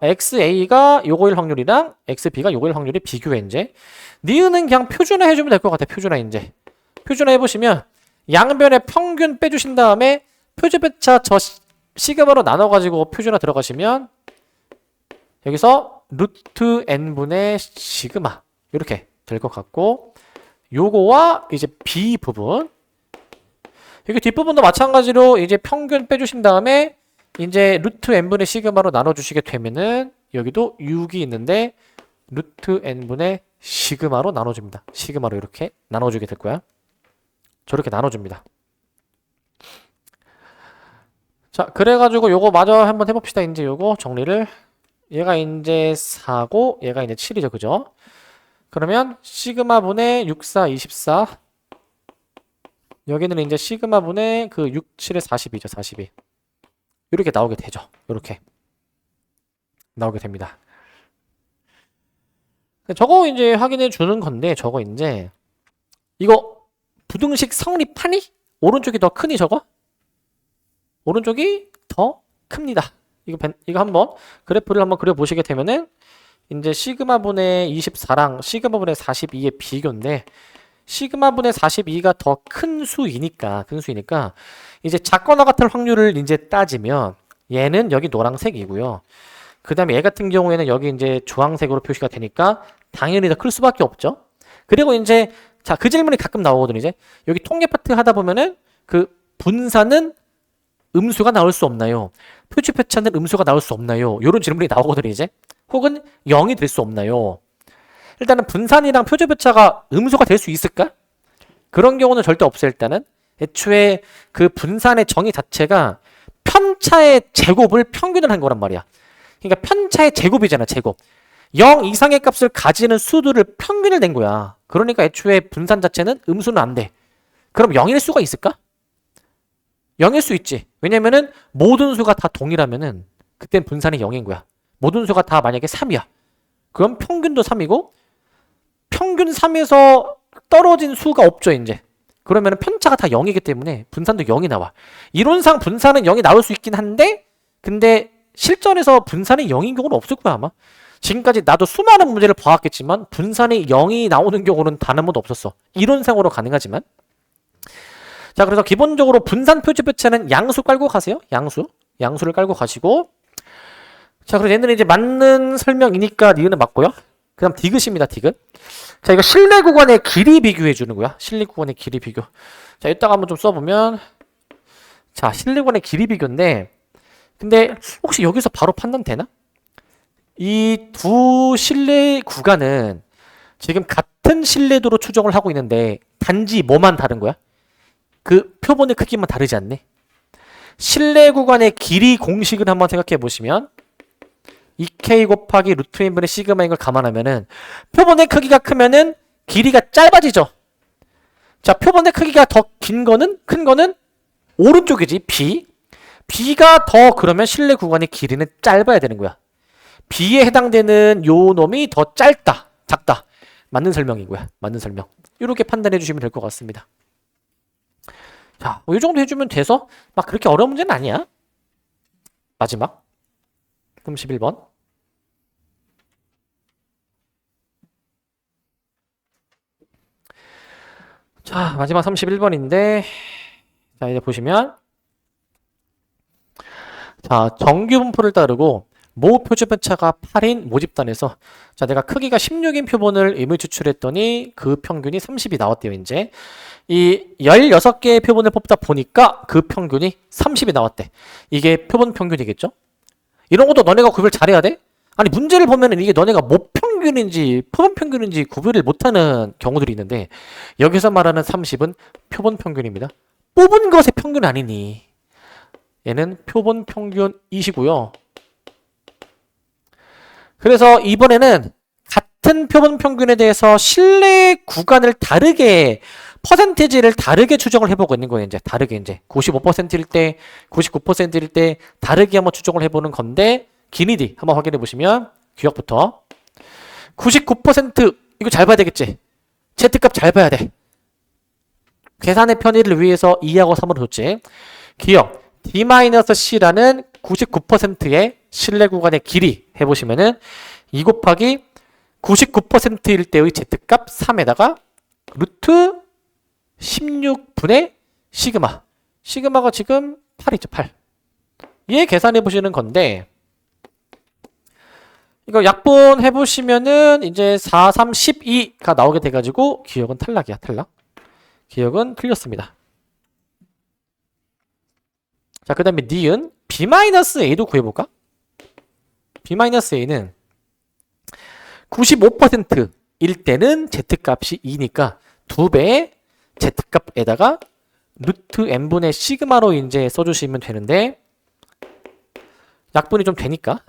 Speaker 1: XA가 요거일 확률이랑 XB가 요거일 확률이 비교해, 이제. 니은은 그냥 표준화 해주면 될 것 같아. 표준화, 이제. 표준화 해보시면 양변의 평균 빼주신 다음에 표준배차 저 시그마로 나눠가지고 표준화 들어가시면 여기서 루트 n분의 시그마 이렇게 될 것 같고 요거와 이제 B 부분 여기 뒷부분도 마찬가지로 이제 평균 빼주신 다음에 이제 루트 n분의 시그마로 나눠주시게 되면은 여기도 6이 있는데 루트 n분의 시그마로 나눠줍니다. 시그마로 이렇게 나눠주게 될 거야. 저렇게 나눠줍니다. 자, 그래가지고 요거 마저 한번 해봅시다. 이제 요거 정리를. 얘가 이제 4고 얘가 이제 7이죠. 그죠? 그러면 시그마 분의 6, 4, 24 여기는 이제 시그마 분의 6, 7의 42죠. 42 이렇게 나오게 되죠. 이렇게 나오게 됩니다. 저거 이제 확인해 주는 건데 저거 이제 이거 부등식 성립하니? 오른쪽이 더 크니 저거? 오른쪽이 더 큽니다. 이거 한번 그래프를 한번 그려보시게 되면은 이제 시그마분의 24랑 시그마분의 42의 비교인데 시그마분의 42가 더 큰 수이니까 이제 작거나 같을 확률을 이제 따지면 얘는 여기 노란색이고요. 그 다음에 얘 같은 경우에는 여기 이제 주황색으로 표시가 되니까 당연히 더 클 수밖에 없죠. 그리고 이제 자, 그 질문이 가끔 나오거든요. 이제 여기 통계 파트 하다 보면은 분산은 음수가 나올 수 없나요? 표준배차는 음수가 나올 수 없나요? 이런 질문이 나오거든요, 이제. 혹은 0이 될 수 없나요? 일단은 분산이랑 표준배차가 음수가 될 수 있을까? 그런 경우는 절대 없어요, 일단은. 애초에 그 분산의 정의 자체가 편차의 제곱을 평균을 한 거란 말이야. 그러니까 편차의 제곱이잖아, 제곱. 0 이상의 값을 가지는 수들을 평균을 낸 거야. 그러니까 애초에 분산 자체는 음수는 안 돼. 그럼 0일 수가 있을까? 0일 수 있지. 왜냐면은 모든 수가 다 동일하면은 그땐 분산이 0인 거야. 모든 수가 다 만약에 3이야. 그럼 평균도 3이고 평균 3에서 떨어진 수가 없죠, 이제. 그러면은 편차가 다 0이기 때문에 분산도 0이 나와. 이론상 분산은 0이 나올 수 있긴 한데 근데 실전에서 분산이 0인 경우는 없을 거야, 아마. 지금까지 나도 수많은 문제를 봐왔겠지만 분산이 0이 나오는 경우는 단 한 번도 없었어. 이론상으로 가능하지만. 자, 그래서 기본적으로 분산 표준배차는 양수 깔고 가세요. 양수를 깔고 가시고. 자, 그래서 얘는 이제 맞는 설명이니까 니은은 맞고요. 그 다음 디귿입니다. 디귿. 자, 이거 실내 구간의 길이 비교해 주는 거야. 실내 구간의 길이 비교. 자, 이따가 한번 좀 써보면 자, 실내 구간의 길이 비교인데 근데 혹시 여기서 바로 판단되나? 이 두 실내 구간은 지금 같은 실내도로 추정을 하고 있는데 단지 뭐만 다른 거야? 그 표본의 크기만 다르지 않네. 실내 구간의 길이 공식을 한번 생각해 보시면 2k 곱하기 루트 n분의 시그마인 걸 감안하면은 표본의 크기가 크면은 길이가 짧아지죠. 자, 표본의 크기가 더 큰 거는 오른쪽이지. B가 더 그러면 실내 구간의 길이는 짧아야 되는 거야. B에 해당되는 요 놈이 더 작다. 맞는 설명이고요. 맞는 설명. 이렇게 판단해 주시면 될 것 같습니다. 자, 이 정도 해주면 돼서 막 그렇게 어려운 문제는 아니야. 마지막 31번. 자, 마지막 31번인데 자, 이제 보시면 자, 정규 분포를 따르고 모 표준 편차가 8인 모집단에서 자, 내가 크기가 16인 표본을 임의 추출했더니 그 평균이 30이 나왔대요, 이제. 이 16개의 표본을 뽑다 보니까 그 평균이 30이 나왔대. 이게 표본 평균이겠죠? 이런 것도 너네가 구별 잘해야 돼? 아니, 문제를 보면은 이게 너네가 모 평균인지 표본 평균인지 구별을 못하는 경우들이 있는데 여기서 말하는 30은 표본 평균입니다. 뽑은 것의 평균 아니니. 얘는 표본 평균이시고요. 그래서 이번에는 같은 표본 평균에 대해서 신뢰 구간을 다르게 퍼센티지를 다르게 추정을 해보고 있는 거예요. 이제 다르게 이제 95%일 때, 99%일 때 다르게 한번 추정을 해보는 건데 기니디 한번 확인해 보시면 기억부터 99% 이거 잘 봐야 되겠지. Z값 잘 봐야 돼. 계산의 편의를 위해서 2하고 3으로 줬지. 기억 D-C라는 99%의 신뢰 구간의 길이 해보시면은 2 곱하기 99%일 때의 Z값 3에다가 루트 16분의 시그마. 시그마가 지금 8이죠, 8. 얘 계산해 보시는 건데, 이거 약분 해보시면은 이제 4, 3, 12가 나오게 돼가지고 기억은 탈락이야, 탈락. 기억은 틀렸습니다. 자, 그 다음에 니은 B-A도 구해볼까? B-A는 95%일 때는 Z값이 2니까 2배의 Z값에다가 루트 n분의 시그마로 이제 써주시면 되는데 약분이 좀 되니까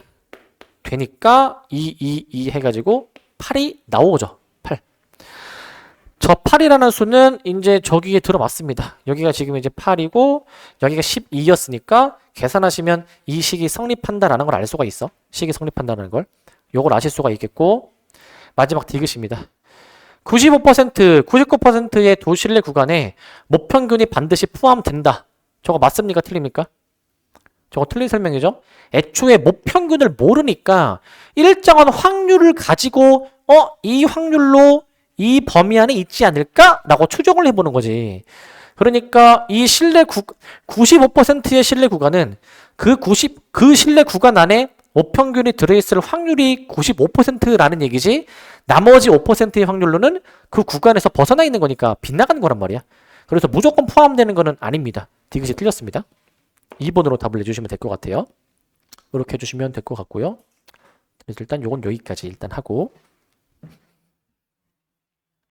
Speaker 1: 2 해가지고 8이 나오죠. 8. 저 8이라는 수는 이제 저기에 들어맞습니다. 여기가 지금 이제 8이고 여기가 12였으니까 계산하시면 이 식이 성립한다라는 걸 알 수가 있어. 식이 성립한다는 걸. 요걸 아실 수가 있겠고 마지막 디귿입니다. 95%, 99%의 도신뢰 구간에 모평균이 반드시 포함된다. 저거 맞습니까? 틀립니까? 저거 틀린 설명이죠? 애초에 모평균을 모르니까 일정한 확률을 가지고 이 확률로 이 범위 안에 있지 않을까? 라고 추정을 해보는 거지. 그러니까 이 95%의 신뢰 구간은 그 신뢰 구간 안에 모평균이 들어있을 확률이 95%라는 얘기지 나머지 5%의 확률로는 그 구간에서 벗어나 있는 거니까 빗나가는 거란 말이야. 그래서 무조건 포함되는 거는 아닙니다. 디귿이 틀렸습니다. 2번으로 답을 내주시면 될 것 같아요. 이렇게 해주시면 될 것 같고요. 일단 요건 여기까지 일단 하고